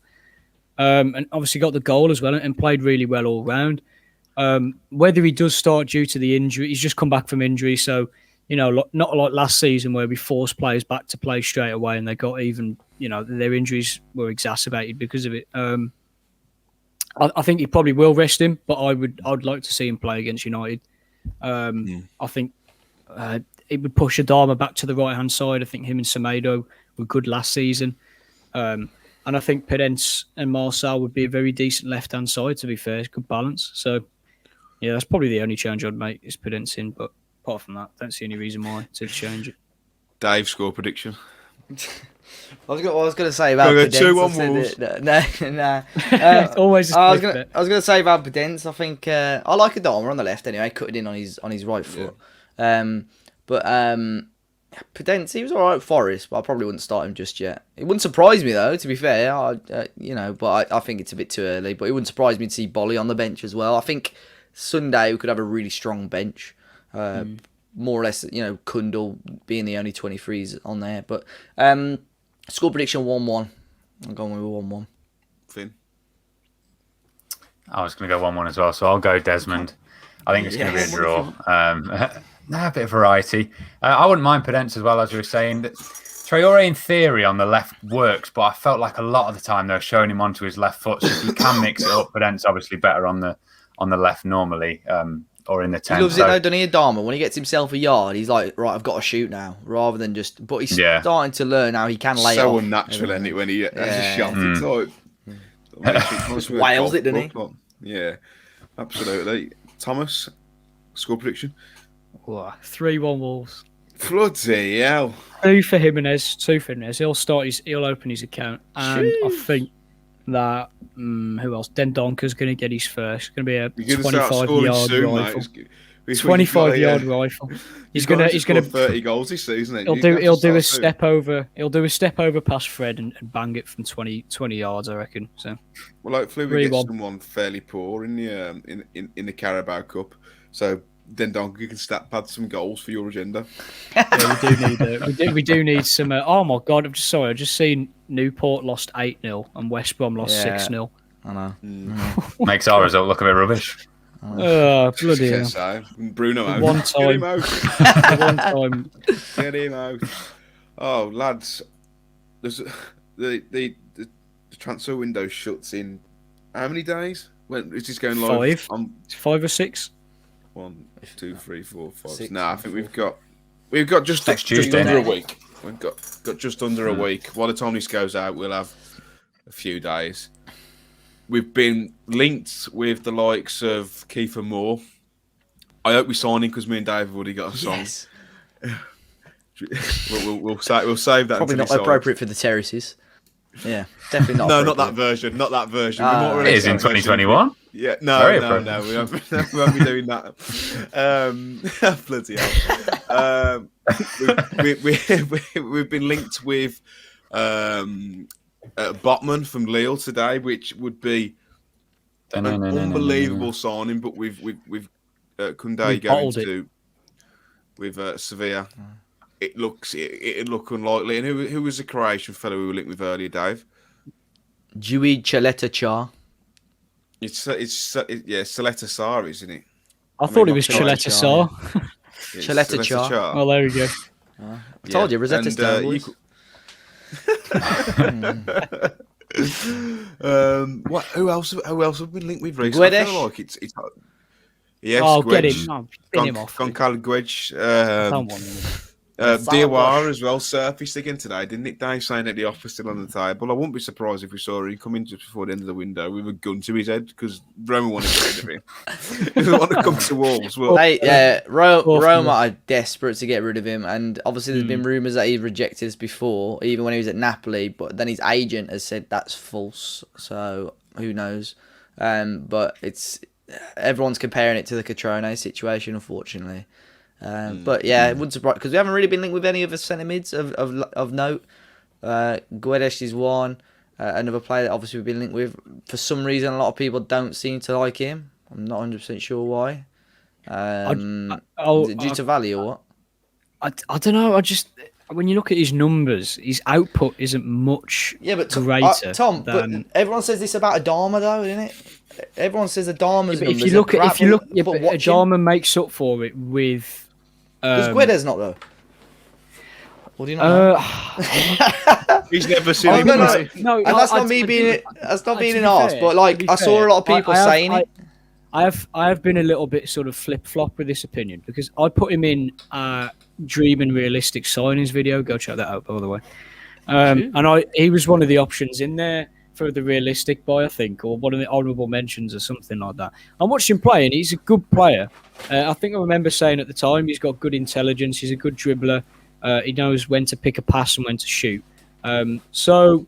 And obviously got the goal as well and played really well all round. Whether he does start due to the injury, he's just come back from injury. So, not like last season where we forced players back to play straight away and they got even, their injuries were exacerbated because of it. I think he probably will rest him, but I'd like to see him play against United. I think it would push Adama back to the right-hand side. I think him and Semedo were good last season. And I think Pedence and Marçal would be a very decent left-hand side, to be fair. Good balance. So, yeah, that's probably the only change I'd make is Pedence in. But apart from that, don't see any reason why to change it. Dave, score prediction. I was going to say about Pedence. 2-1 No. Always I was going to say about Pedence. I think I like Adama on the left anyway, cutting in on his right foot. Pedence, he was all right at Forest, but I probably wouldn't start him just yet. It wouldn't surprise me though, to be fair. But I think it's a bit too early. But it wouldn't surprise me to see Bolly on the bench as well. I think Sunday we could have a really strong bench. More or less, Kundal being the only 23s on there. But score prediction 1-1. I'm going with 1-1. Finn? I was going to go 1-1 as well, so I'll go Desmond. I think it's going to be a draw. A bit of variety. I wouldn't mind Pedence as well, as we were saying. Traore, in theory, on the left works, but I felt like a lot of the time they were showing him onto his left foot. So if you can mix it up, Pedence obviously better on the left normally, or in the 10. He loves it though, doesn't he, Adama? When he gets himself a yard, he's like, right, I've got to shoot now, rather than just. But he's starting to learn how he can lay so off. So unnatural, isn't it, when he has a shot? It's like wails it, doesn't he? Yeah, absolutely. Thomas, score prediction. 3-1 Wolves. Bloody hell. 2 for Jimenez. He'll open his account. And Jeez. I think that, who else? Dendonka's going to get his first. It's going to be a 25-yard rifle. 25-yard rifle. He's going to 30 goals this season. He'll do a step over. He'll do a step over past Fred and bang it from 20 yards, I reckon. So, well, hopefully we get someone fairly poor in the Carabao Cup. So Dendonka can stat pad some goals for your agenda. Yeah, we do need some. Oh my god! I'm just sorry. I just seen Newport lost 8-0 and West Brom lost 6-0. I know. Makes our result look a bit rubbish. Oh bloody hell! So, Bruno out. One Get him time. out. One time. Get him out. Oh, lads, there's the transfer window shuts in how many days? When is this going live? 5 or 6. 1, 2, 3, 4, 5. 6, No, I think we've got just Tuesday, under a week. We've got just under a week. By the time this goes out, we'll have a few days. We've been linked with the likes of Kiefer Moore. I hope we sign him because me and Dave have already got a song. Yes. we'll save that. Probably not appropriate for the terraces. Yeah, definitely not. No, not that version. Not that version. It is in 2021. Yeah, no. We won't be doing that. Bloody hell. We've been linked with Botman from Lille today, which would be an unbelievable signing. But we've Koundé going to with Sevilla. It look unlikely. And who was the Croatian fellow we were linked with earlier, Dave? Dewey Chaleta-Char. It's Saleta Sarr, isn't it? I thought it was Chaleta Sarr. Chaleta-Char. Oh, there we go. I told you, Rosetta Stone. What? Who else have we been linked with recently? Guedes? I feel like it's yes. Oh, Guedes. get him! No, bin him off. Goncalo Guedes. Don't want him. Diawara as well surfaced again today, didn't it? Dave saying that the offer's still on the table. I wouldn't be surprised if we saw him come in just before the end of the window with a gun to his head because Roma wanted to get rid of him. He want to come to Wolves. Well, Roma are desperate to get rid of him, and obviously there's been rumours that he rejected us before, even when he was at Napoli. But then his agent has said that's false. So who knows? But everyone's comparing it to the Catrone situation, unfortunately. But yeah, it wouldn't surprise because we haven't really been linked with any of the centre mids of note. Guedes is one. Another player that obviously we've been linked with. For some reason, a lot of people don't seem to like him. I'm not 100% sure why. Is it due to value or what? I don't know. When you look at his numbers, his output isn't much greater. Tom, than... but everyone says this about Adama though, isn't it? Everyone says Adama's numbers. If you look, Adama makes up for it with. Does Guedes not though? What do you know? He's never seen him. No, and that's not me being an arse, but like I saw a lot of people saying it. I have been a little bit sort of flip flop with this opinion because I put him in Dream and Realistic Signings video. Go check that out, by the way. And he was one of the options in there for the realistic buy, I think, or one of the honourable mentions or something like that. I watched him play, and he's a good player. I think I remember saying at the time he's got good intelligence. He's a good dribbler. He knows when to pick a pass and when to shoot. So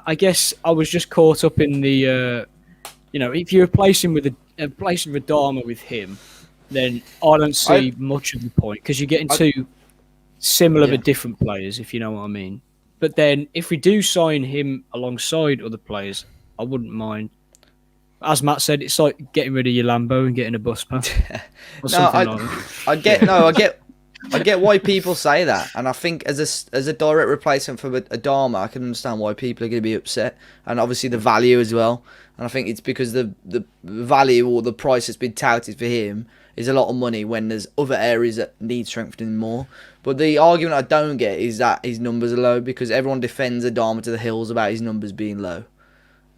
I guess I was just caught up in the, if you replace him with Adama with him, then I don't see much of the point because you're getting two similar but different players, if you know what I mean. But then if we do sign him alongside other players, I wouldn't mind. As Matt said, it's like getting rid of your Lambo and getting a bus pass. I get why people say that, and I think as a direct replacement for Adama, I can understand why people are going to be upset, and obviously the value as well. And I think it's because the value or the price that's been touted for him is a lot of money when there's other areas that need strengthening more. But the argument I don't get is that his numbers are low because everyone defends Adama to the hills about his numbers being low.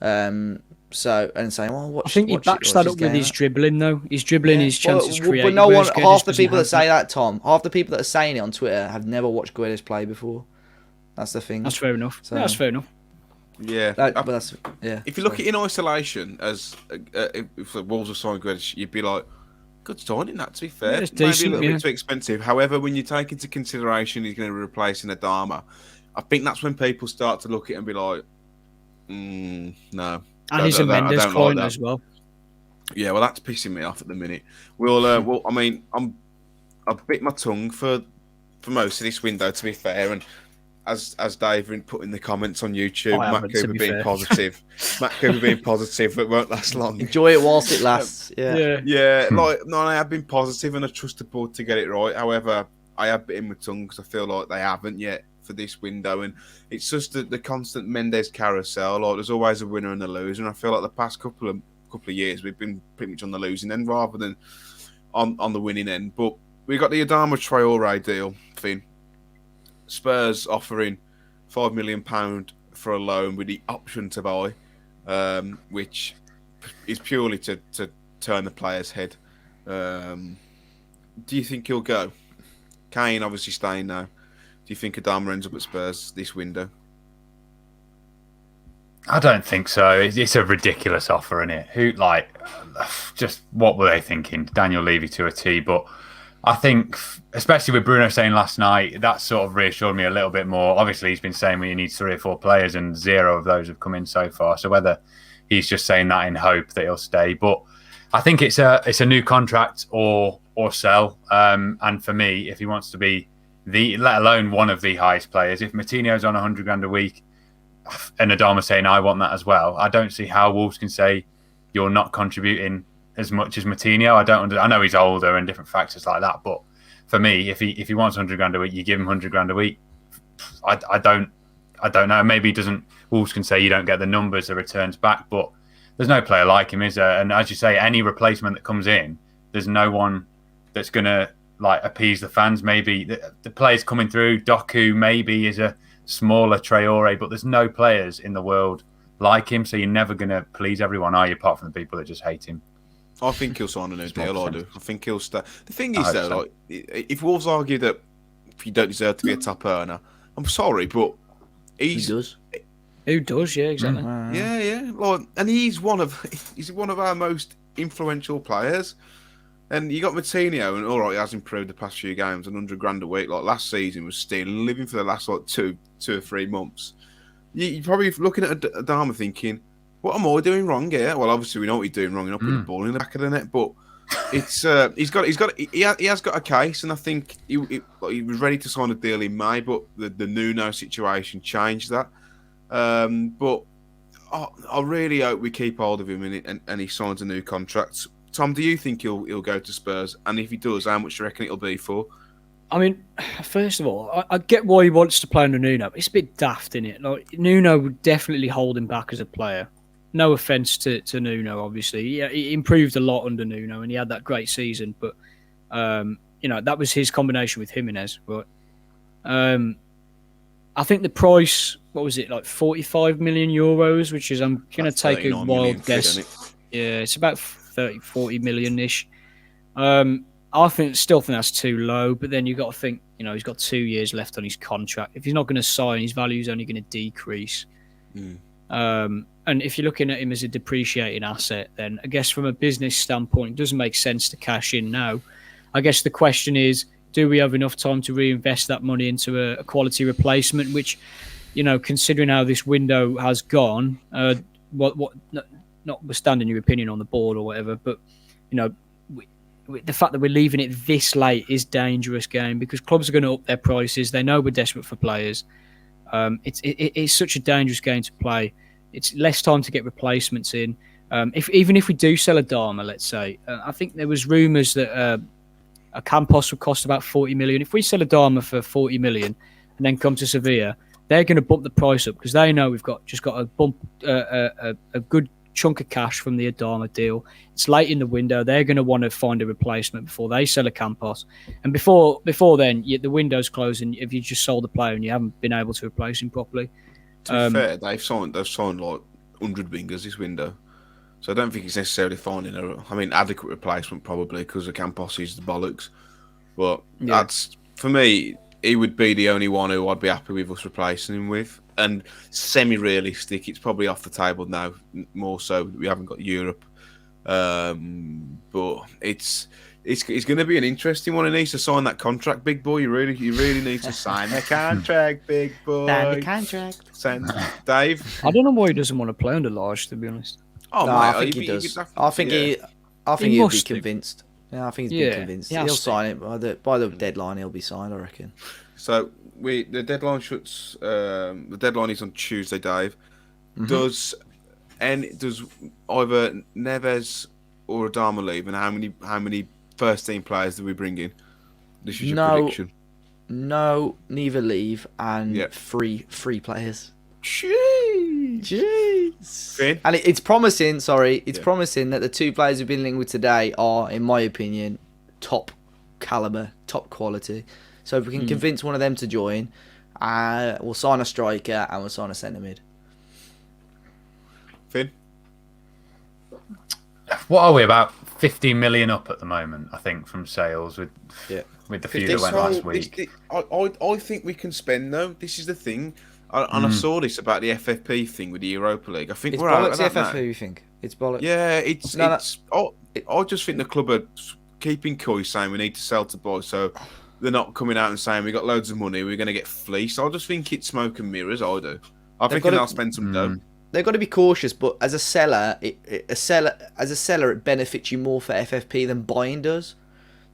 Saying, well, I think he backs that up with his dribbling, though. His dribbling, his chances created. But half the people that say that, Tom, half the people that are saying it on Twitter have never watched Guedes play before. That's the thing. That's fair enough. That's fair enough. Yeah, If you look at it in isolation, as if the Wolves have signed Guedes, you'd be like, good signing that. To be fair, maybe decent, a little bit too expensive. However, when you take into consideration he's going to be replacing Adama, I think that's when people start to look at it and be like, no. And he's a Mendes client as well. Yeah, well, that's pissing me off at the minute. Well, I mean, I've bit my tongue for most of this window, to be fair, and as David put in the comments on YouTube, Matt Cooper be being fair. positive. Matt Cooper being positive, but won't last long. Enjoy it whilst it lasts. Yeah. I have been positive and I trust the board to get it right. However, I have bitten my tongue because I feel like they haven't yet for this window, and it's just the constant Mendes carousel. Like, there's always a winner and a loser, and I feel like the past couple of years we've been pretty much on the losing end rather than on the winning end. But we got the Adama Traore deal, Finn. Spurs offering £5 million for a loan with the option to buy, which is purely to turn the player's head. Do you think he'll go? Kane obviously staying now. Do you think Adama ends up at Spurs this window? I don't think so. It's a ridiculous offer, isn't it? Who, like, just what were they thinking? Daniel Levy to a T. But I think, especially with Bruno saying last night, that sort of reassured me a little bit more. Obviously, he's been saying we need 3 or 4 players, and 0 of those have come in so far. So whether he's just saying that in hope that he'll stay, but I think it's a new contract or sell. And for me, if he wants to be let alone one of the highest players, if Moutinho's on 100 grand a week, and Adama saying I want that as well, I don't see how Wolves can say you're not contributing as much as Moutinho. I know he's older and different factors like that, but for me, if he wants 100 grand a week, you give him 100 grand a week. I don't know. Maybe Wolves can say you don't get the numbers, the returns back, but there's no player like him, is there? And as you say, any replacement that comes in, there's no one that's gonna like appease the fans. Maybe the players coming through, Doku maybe is a smaller Traore, but there's no players in the world like him, so you're never going to please everyone, are you, apart from the people that just hate him? I think he'll sign a new deal, I do. I think he'll stay. The thing is, though, like, if Wolves argue that you don't deserve to be a top earner, I'm sorry, but He does. Who does? Yeah, exactly. Yeah. Like, and he's one of our most influential players. And you got Moutinho, and all right, he has improved the past few games, and 100 grand a week. Like last season was still living for the last like two or 3 months. You're probably looking at Adama thinking, "What am I doing wrong here?" Well, obviously we know what he's doing wrong. You're not putting the ball in the back of the net, but it's he has got a case, and I think he was ready to sign a deal in May, but the Nuno situation changed that. But I really hope we keep hold of him and he signs a new contract. Tom, do you think he'll go to Spurs? And if he does, how much do you reckon it'll be for? I mean, first of all, I get why he wants to play under Nuno. It's a bit daft, isn't it? Like, Nuno would definitely hold him back as a player. No offence to Nuno, obviously. Yeah, he improved a lot under Nuno, and he had that great season. But that was his combination with Jimenez. But I think the price, what was it, like 45 million euros, which is, I'm going to take a wild guess. Yeah, it's about 30-40 million-ish. I still think that's too low, but then you've got to think, he's got 2 years left on his contract. If he's not going to sign, his value is only going to decrease. And if you're looking at him as a depreciating asset, then I guess from a business standpoint, it doesn't make sense to cash in now. I guess the question is, do we have enough time to reinvest that money into a quality replacement, which, considering how this window has gone, notwithstanding your opinion on the board or whatever, but, the fact that we're leaving it this late is dangerous game because clubs are going to up their prices. They know we're desperate for players. It's such a dangerous game to play. It's less time to get replacements in. Even if we do sell Adama, let's say, I think there was rumours that a Campos would cost about 40 million. If we sell Adama for 40 million and then come to Sevilla, they're going to bump the price up because they know we've got a good chunk of cash from the Adama deal. It's late in the window. They're going to want to find a replacement before they sell a Campos. And before then, the window's closing. If you just sold the player and you haven't been able to replace him properly. To be fair, they've signed like 100 wingers this window. So I don't think it's necessarily finding adequate replacement probably because the Campos is the bollocks. But that's, for me, he would be the only one who I'd be happy with us replacing him with. And semi-realistic, it's probably off the table now, more so we haven't got Europe. But it's going to be an interesting one. He needs to sign that contract, big boy. You really need to sign the contract, big boy. Sign the contract. Dave? I don't know why he doesn't want to play under Lage, to be honest. Oh, no, mate, I think he does. I think he'll be convinced. Yeah, I think he's been convinced. He'll sign it by the deadline. He'll be signed, I reckon. So the deadline shuts. The deadline is on Tuesday, Dave. Mm-hmm. Does either Neves or Adama leave, and how many first team players do we bring in? This is your prediction. No, neither leave, and free players. Jeez. Finn? And it's promising. Sorry, it's promising that the two players we've been linked with today are, in my opinion, top caliber, top quality. So if we can convince one of them to join, we'll sign a striker and we'll sign a centre mid. Finn? What are we, about 15 million up at the moment, I think, from sales with the few that went last week. I think we can spend, though. This is the thing. And I saw this about the FFP thing with the Europa League. I think it's we're bollocks, out of that the FFP, you think? It's bollocks. Yeah, I just think the club are keeping coy, saying we need to sell to buy, so they're not coming out and saying we got loads of money, we're going to get fleeced. I just think it's smoke and mirrors. I do. I think they'll spend some dough. They've got to be cautious, but as a seller, it benefits you more for FFP than buying does.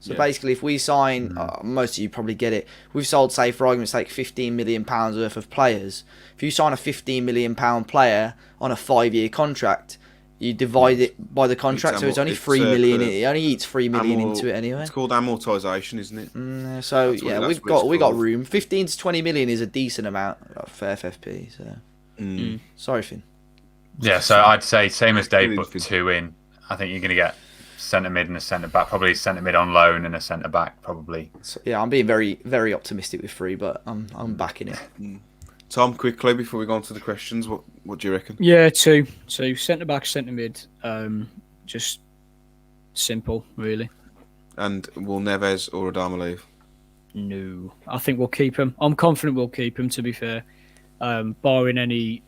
So basically, if we sign, most of you probably get it. We've sold, say, for argument's sake, £15 million worth of players. If you sign a £15 million player on a 5-year contract, you divide it by the contract, so it's only 3 million. It only eats 3 million into it anyway. It's called amortisation, isn't it? We got room. 15 to 20 million is a decent amount for FFP. So, sorry, Finn. Yeah, so I'd say same as Dave, put 2 in. I think you're going to get centre mid and a centre back, probably centre mid on loan and a centre back, probably. So, I'm being very, very optimistic with 3, but I'm backing it. Tom, quickly before we go on to the questions, what do you reckon? Yeah, 2. So centre back, centre mid, just simple, really. And will Neves or Adama leave? No, I think we'll keep him. I'm confident we'll keep him. To be fair, barring any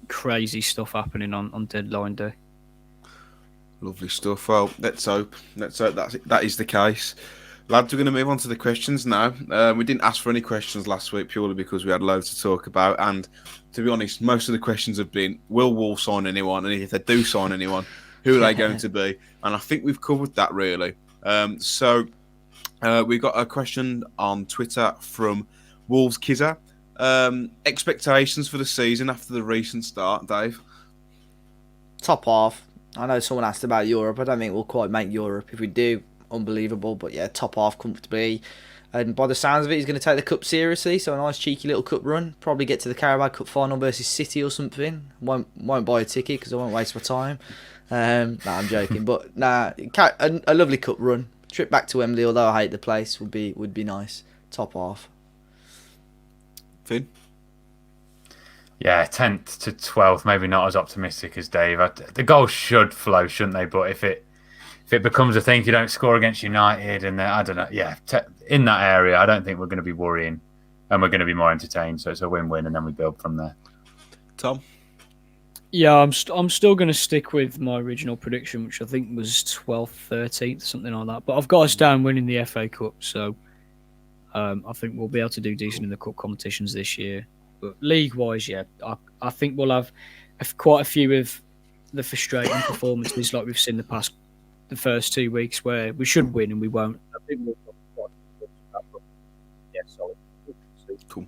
crazy stuff happening on deadline day. Lovely stuff. Well, let's hope that is the case. Lads, we're going to move on to the questions now. We didn't ask for any questions last week purely because we had loads to talk about. And to be honest, most of the questions have been, will Wolves sign anyone? And if they do sign anyone, who are they going to be? And I think we've covered that, really. So we got a question on Twitter from Wolves Kizza. Expectations for the season after the recent start, Dave? Top half. I know someone asked about Europe. I don't think we'll quite make Europe. If we do, unbelievable. But yeah, top half comfortably. And by the sounds of it, he's going to take the cup seriously. So a nice cheeky little cup run. Probably get to the Carabao Cup final versus City or something. Won't buy a ticket because I won't waste my time. I'm joking. But a lovely cup run. Trip back to Wembley, although I hate the place, would be nice. Top half. Finn? Yeah, 10th to 12th, maybe not as optimistic as Dave. The goals should flow, shouldn't they? But if it becomes a thing, if you don't score against United, and I don't know, in that area, I don't think we're going to be worrying, and we're going to be more entertained. So it's a win-win, and then we build from there. Tom? Yeah, I'm still going to stick with my original prediction, which I think was 12th, 13th, something like that. But I've got us down winning the FA Cup, so I think we'll be able to do decent in the cup competitions this year. But league-wise, I think we'll have quite a few of the frustrating performances like we've seen the first 2 weeks where we should win and we won't. I think we'll solid. Cool.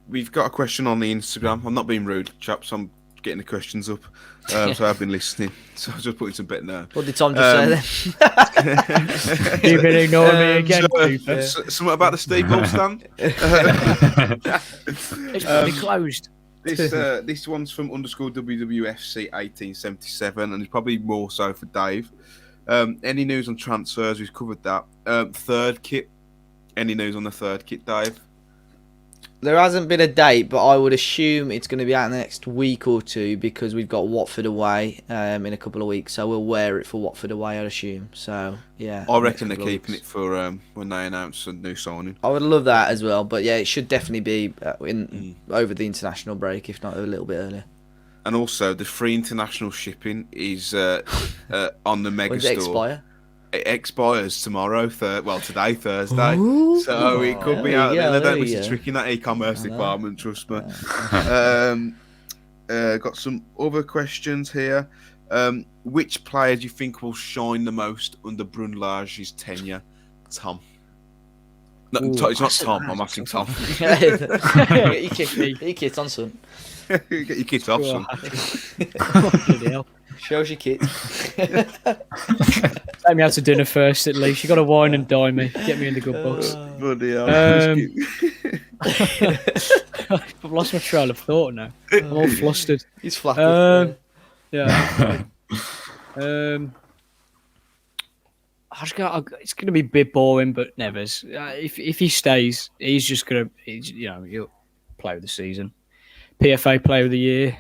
We've got a question on the Instagram. I'm not being rude, chaps. I'm getting the questions up. So I've been listening. So I was just putting some bit now. What did Tom just say then? You've been ignoring me again, Cooper. Something about the steeple stand? It's probably closed. This one's from _WWFC 1877, and it's probably more so for Dave. Any news on transfers? We've covered that. Third kit. Any news on the third kit, Dave? There hasn't been a date, but I would assume it's going to be out in the next week or two because we've got Watford away in a couple of weeks, so we'll wear it for Watford away, I'd assume. So, yeah. I reckon they're keeping it for when they announce a new signing. I would love that as well, but yeah, it should definitely be over the international break, if not a little bit earlier. And also, the free international shipping is on the Mega When does Store. it expire? It expires tomorrow, Thursday. Ooh, so it could be out there. They don't miss yeah. a trick in that e-commerce department, trust me. Got some other questions here. Which player do you think will shine the most under Bruno Lage's tenure? Tom? It's not Tom. I'm asking Tom. Get your kit on, son. Get your kit off, son. Bloody hell. Shows your kit. Take me out to dinner first, at least. You got to wine and dine me. Get me in the good books. Bloody hell. I've lost my trail of thought now. I'm all flustered. He's flat. Yeah. it's going to be a bit boring, but Neves, if he stays, he's just going to, he'll play of the season, PFA Player of the Year.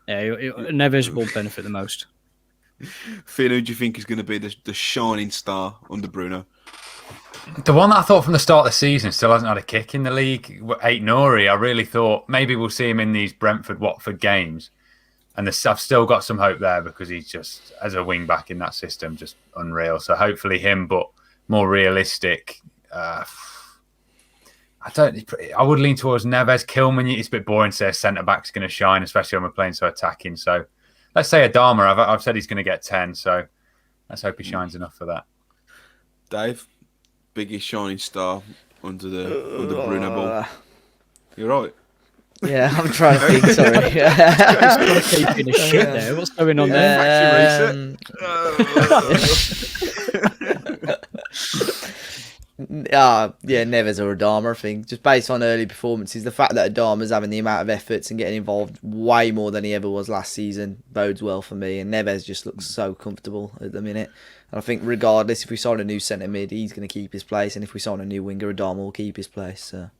Neves will benefit the most. Finn, who do you think is going to be the shining star under Bruno? The one that I thought from the start of the season still hasn't had a kick in the league, Aït-Nouri. I really thought maybe we'll see him in these Brentford-Watford games. And I've still got some hope there because he's just, as a wing-back in that system, just unreal. So hopefully him, but more realistic. I would lean towards Neves. Kilman, it's a bit boring to say a centre-back's going to shine, especially when we're playing so attacking. So let's say Adama. I've said he's going to get 10, so let's hope he shines enough for that. Dave? Biggest shining star under Bruno ball. You're right. Yeah, I'm trying to think. Sorry. He's keeping a shit there. What's going on there? Neves or Adama, I think. Just based on early performances, the fact that Adama's having the amount of efforts and getting involved way more than he ever was last season bodes well for me. And Neves just looks so comfortable at the minute. And I think regardless, if we sign a new centre mid, he's going to keep his place. And if we sign a new winger, Adama will keep his place. So.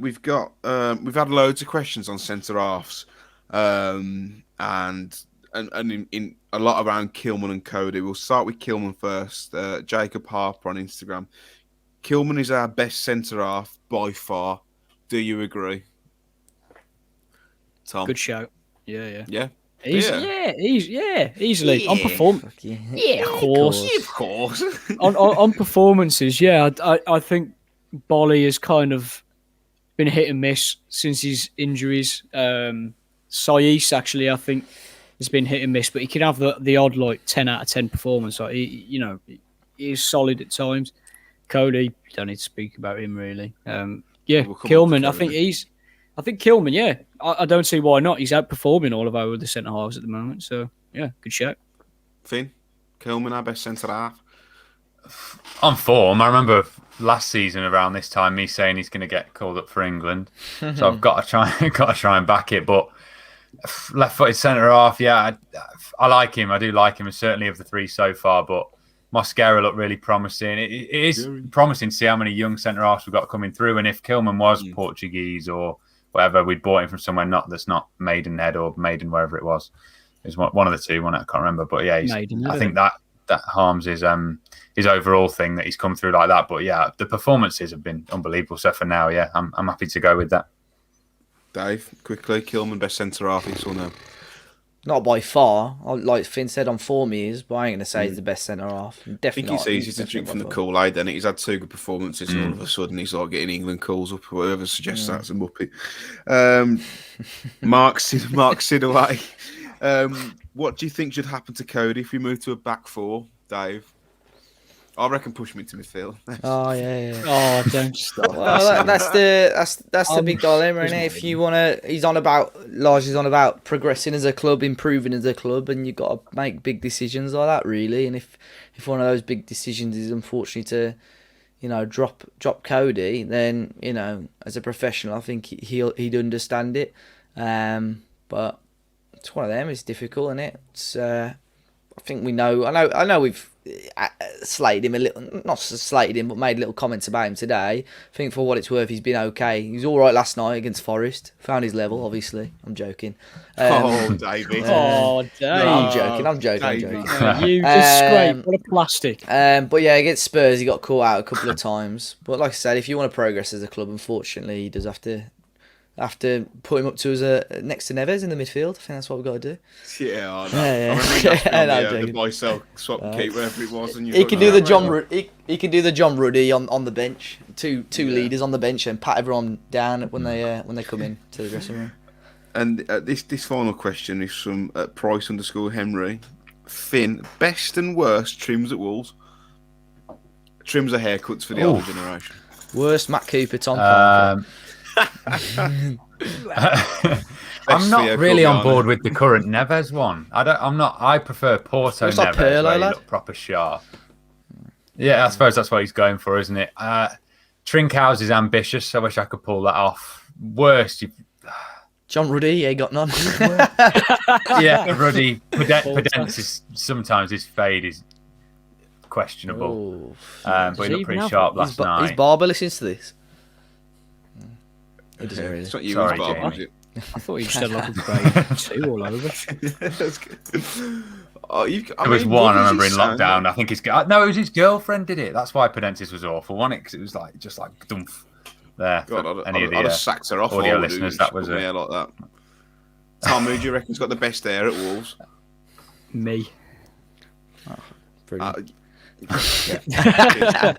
We've had loads of questions on centre halves, and in a lot around Kilman and Cody. We'll start with Kilman first. Jacob Harper on Instagram. Kilman is our best centre half by far. Do you agree, Tom? Good shout. Yeah. Yeah. Easily. On performance. Yeah, of course. Of course. on performances, I think Bolly has kind of been hit and miss since his injuries. Saiss, actually, I think, has been hit and miss, but he can have the odd 10 out of 10 performance. Like he is solid at times. Cody, don't need to speak about him really. Kilman, I think Kilman, yeah. I don't see why not. He's outperforming all of our other centre halves at the moment. So yeah, good shout. Finn, Kilman, our best centre half. On form, I remember last season around this time me saying he's going to get called up for England, so I've got to try and back it. But left-footed centre half, I like him. I do like him, and certainly of the three so far. But Mosquera looked really promising. It is promising to see how many young centre halves we've got coming through. And if Kilman was Portuguese or whatever, we'd bought him from somewhere that's not Maidenhead or Maiden, wherever it was. It was one of the two. I can't remember. But yeah, I think that harms his overall thing that he's come through like that. But yeah, the performances have been unbelievable. So for now, I'm happy to go with that. Dave, quickly, Kilman best centre half, yes or no? Not by far. Like Finn said, on form he is, but I ain't going to say he's the best centre half. Definitely. I think it's easy to drink from the Kool-Aid, then he's had 2 good performances, and all of a sudden he's like getting England calls up. Whoever suggests that's a muppet. Mark Sidaway. What do you think should happen to Cody if we move to a back 4, Dave? I reckon push him into midfield. Oh yeah. Oh, don't stop. Well, that's the big dilemma, isn't it? If you wanna, Lage is on about progressing as a club, improving as a club, and you've got to make big decisions like that, really. And if one of those big decisions is unfortunately to, drop Cody, then as a professional, I think he'd understand it. But it's one of them. It's difficult, isn't it? It's I think we know. I know we've slated him a little, not slated him, but made little comments about him today. I think for what it's worth, he's been okay. He was all right last night against Forest. Found his level, obviously. I'm joking. David. Dave. I'm joking. You just scrape. What a plastic. But yeah, against Spurs, he got caught out a couple of times. But like I said, if you want to progress as a club, unfortunately, he does have to put him up to us next to Neves in the midfield. I think that's what we've got to do. Yeah, I know. The buy-sell swap keep, wherever it was. And he can do the John. He can do the John Ruddy on the bench. Two leaders on the bench and pat everyone down when they come in to the dressing room. And this final question is from Price_Henry. Finn, best and worst trims at Wolves. trims of haircuts for the older generation? Worst Matt Cooper, Tom Parker. I'm not really on board with the current Neves one. I prefer Porto Looks Neves, like Pirlo, where he lad. looked proper sharp. Yeah, I suppose that's what he's going for, isn't it? Trinkhouse is ambitious. I wish I could pull that off. Worst, John Ruddy, yeah, got none. yeah, Ruddy. Podence is sometimes his fade is questionable, but he looked pretty sharp last night. His barber listens to this. It doesn't really. It's not you, Sorry, it's barber, Jamie. is it? I thought you just had like a grade 2 all over. That's good. Oh, There was one I remember in lockdown. I think his no, it was his girlfriend did it. That's why Podence was awful, wasn't it? Because it was like just like dumph there. God, Any of I'd the have sacked her off. audio listeners, that was it. Hair like that. Tom, who do you reckon's got the best hair at Wolves? Me. Brilliant.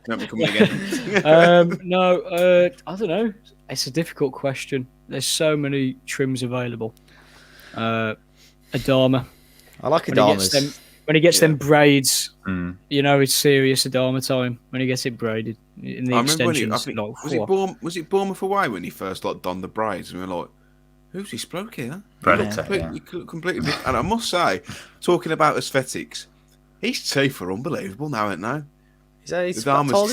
Don't be coming again. No, I don't know. It's a difficult question. There's so many trims available. Adama. I like Adama's. When he gets them braids, you know it's serious Adama time. When he gets it braided in the extensions. Was it Bournemouth away when he first donned the braids? And we were like, "Who's this bloke here?" Predator, completely different. And I must say, talking about aesthetics, his teeth are unbelievable now, aren't they? I told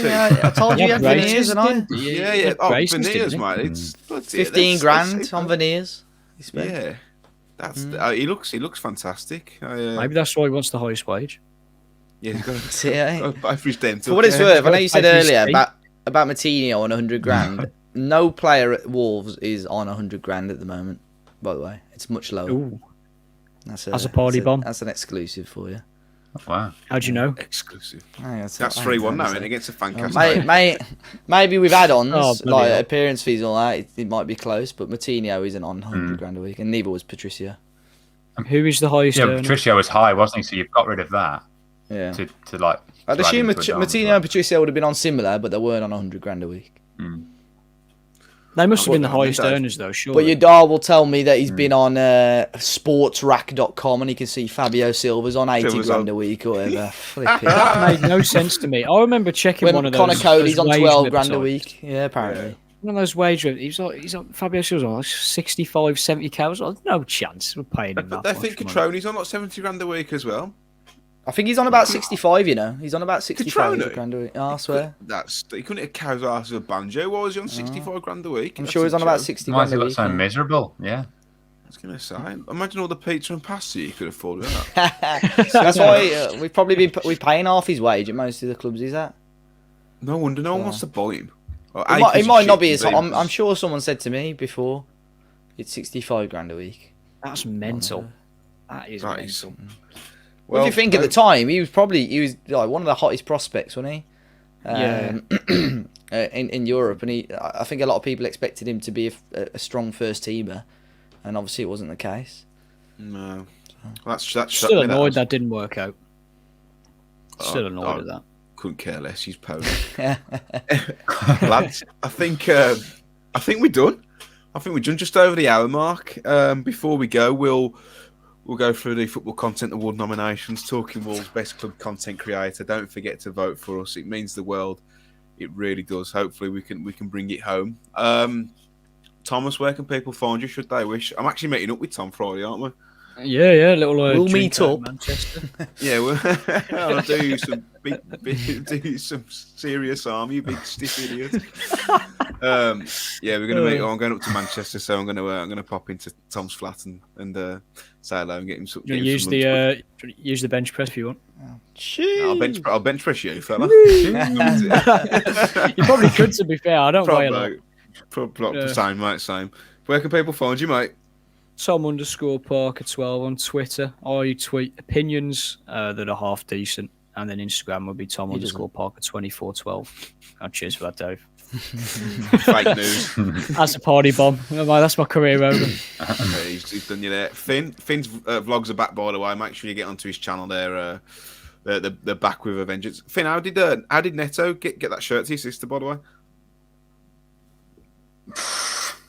you he had veneers, and I. Yeah. Oh, veneers, mate. It's 15 grand on veneers. Yeah, that's he looks fantastic. Maybe that's why he wants the highest wage. Yeah, he's got to pay for his dental. For what it's worth, I know you said earlier his about Matinho on 100 grand. No player at Wolves is on 100 grand at the moment. By the way, it's much lower. Ooh. That's a party bomb. That's an exclusive for you. Wow. How'd you know? Exclusive. Oh, that's 3-1 now, and against a Fancast. Maybe with add-ons, like hell. appearance fees and all that, it might be close, but Matinho isn't on 100 grand a week, and neither was Patricio. Who is the highest earner? Patricio was high, wasn't he? So you've got rid of that. Yeah. To like. I'd assume Matinho and Patricio would have been on similar, but they weren't on 100 grand a week. They must have been the highest earners, though, sure. But your dad will tell me that he's been on sportsrack.com and he can see Fabio Silva's on 80 grand a week or whatever. That made no sense to me. I remember checking one of those. Connor Cody's on 12 grand a websites. week. Yeah, apparently. One of those wage he's on Fabio Silva's on like 65, 70k. I was like, no chance we're paying him that I much think money. Catroni's on like 70 grand a week as well. I think he's on about 65, you know. He's on about 65 Catroni? grand a week. Oh, I swear. He couldn't have cows ass with a banjo. Why was he on 65 grand a week? I'm sure he's on about 60 Why grand does he a look week. so miserable? Yeah. I was going to say, imagine all the pizza and pasta you could afford with that. That's why we've probably we're paying half his wage at most of the clubs, is that? No wonder no one wants to buy him. It might not be. I'm sure someone said to me before, it's 65 grand a week. That's mental. That is mental. Well, if you think at the time, he was like one of the hottest prospects, wasn't he? In Europe, and I think a lot of people expected him to be a strong first teamer, and obviously it wasn't the case. No, that's still annoyed that didn't work out. Still annoyed at that. Couldn't care less. He's Polish. Lads, I think we're done. I think we're done just over the hour mark. Before we go, we'll go through the Football Content Award nominations. Talking Wolves Best Club Content Creator. Don't forget to vote for us. It means the world. It really does. Hopefully we can bring it home. Thomas, where can people find you? Should they wish? I'm actually meeting up with Tom Friday, aren't we? Yeah. Little. We'll meet up. Manchester. Yeah, I'll do some some serious harm, you big stiff idiot. We're gonna meet. I'm going up to Manchester, so I'm gonna pop into Tom's flat and say hello and get him some. Use the bench press if you want. I'll bench press you, fella. You probably could, to be fair. I don't weigh a lot. Same, mate. Same. Where can people find you, mate? Tom_Parker12 on Twitter. I tweet opinions that are half decent, and then Instagram will be Tom_Parker2412. Cheers for that, Dave. Fake news. That's a party bomb. That's my career over. He's done you there. Finn's vlogs are back, by the way. Make sure you get onto his channel there. They're back with a vengeance. Finn, how did Neto get that shirt to your sister, by the way?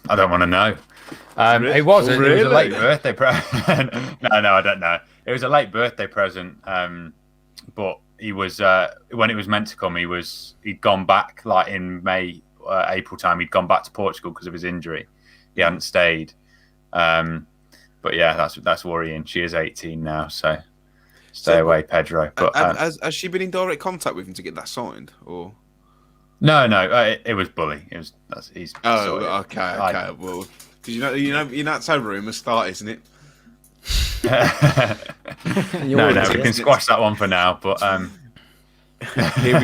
I don't want to know. It was a late birthday present. No, I don't know. It was a late birthday present, but he was when it was meant to come, he'd gone back like in May, April time. He'd gone back to Portugal because of his injury. He hadn't stayed. But yeah, that's worrying. She is 18 now, so stay away, Pedro. But has she been in direct contact with him to get that signed, or? No, it was Bully. He's. Okay. Well, because you know that's how rumours start, isn't it? No, we can squash that one for now. But here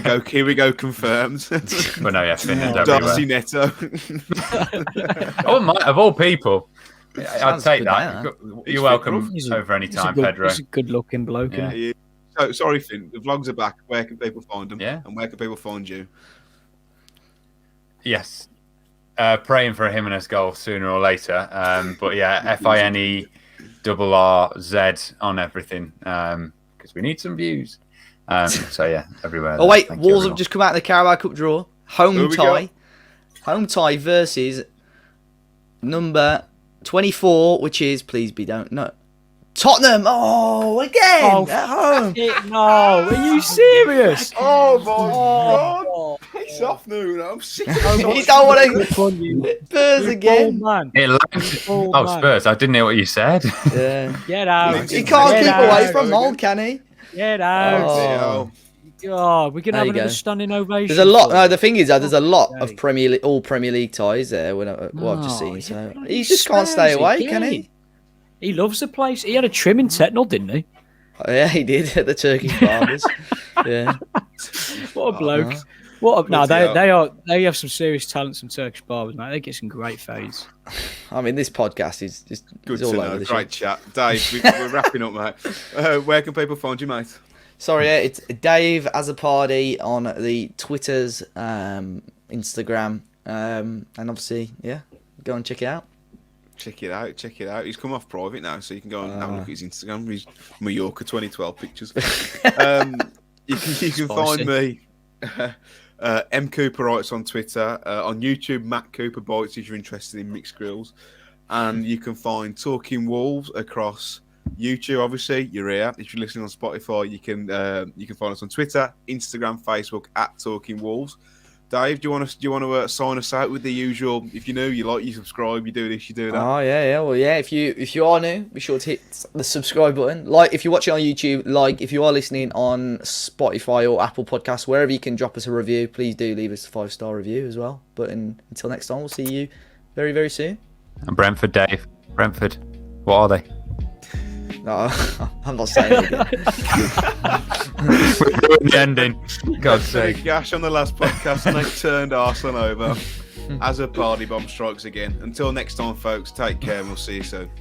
we go, confirmed. But no, yeah, Finland everywhere. Darcy Neto. Of all people, I'd take that. Man. You're welcome over any time, Pedro. He's a good-looking bloke. Yeah. So sorry, Finn. The vlogs are back. Where can people find them? Yeah. And where can people find you? Yes. Praying for a Jimenez goal sooner or later. But yeah, FINERRZ on everything because we need some views. So yeah, everywhere. Oh wait, Wolves have just come out of the Carabao Cup draw. Home tie versus number 24, which is Tottenham. Oh, again at home. No, are you serious? Oh my God! Piss off, Nuno. I'm sick. You don't want to Spurs again. Spurs. I didn't hear what you said. Yeah. Get out. He can't keep away from Mold, can he? Get out. Oh. God, we're gonna have another standing ovation. There's a lot. No, the thing is, there's a lot of all Premier League ties there. I've just seen. So he just can't stay away, can he? He loves the place. He had a trim in Tetnal, didn't he? Oh, yeah, he did at the Turkish barbers. Yeah. What a bloke. They have some serious talent, some Turkish barbers, mate. They get some great fades. I mean, this podcast is just good all to over know. the Great shop. chat, Dave. We're wrapping up, mate. Where can people find you, mate? Sorry, it's Dave Azzopardi on the Twitters, Instagram, and obviously, go and check it out. Check it out. He's come off private now, so you can go and have a look at his Instagram. His Mallorca 2012 pictures. You can find me. M Cooper Writes on Twitter, on YouTube. Matt Cooper Bites if you're interested in mixed grills, and you can find Talking Wolves across YouTube. Obviously, you're here. If you're listening on Spotify, you can find us on Twitter, Instagram, Facebook at Talking Wolves. Dave, do you want to sign us out with the usual? If you're new, you like, you subscribe, you do this, you do that. Oh yeah. Well, yeah. If you are new, be sure to hit the subscribe button. Like if you're watching on YouTube. Like if you are listening on Spotify or Apple Podcasts, wherever you can drop us a review, please do leave us a 5-star review as well. But until next time, we'll see you very, very soon. And Brentford, Dave. Brentford. What are they? No, I'm not saying it again. We're doing the ending. God's sake. Gash on the last podcast and they turned Arsenal over as a party bomb strikes again. Until next time, folks, take care and we'll see you soon.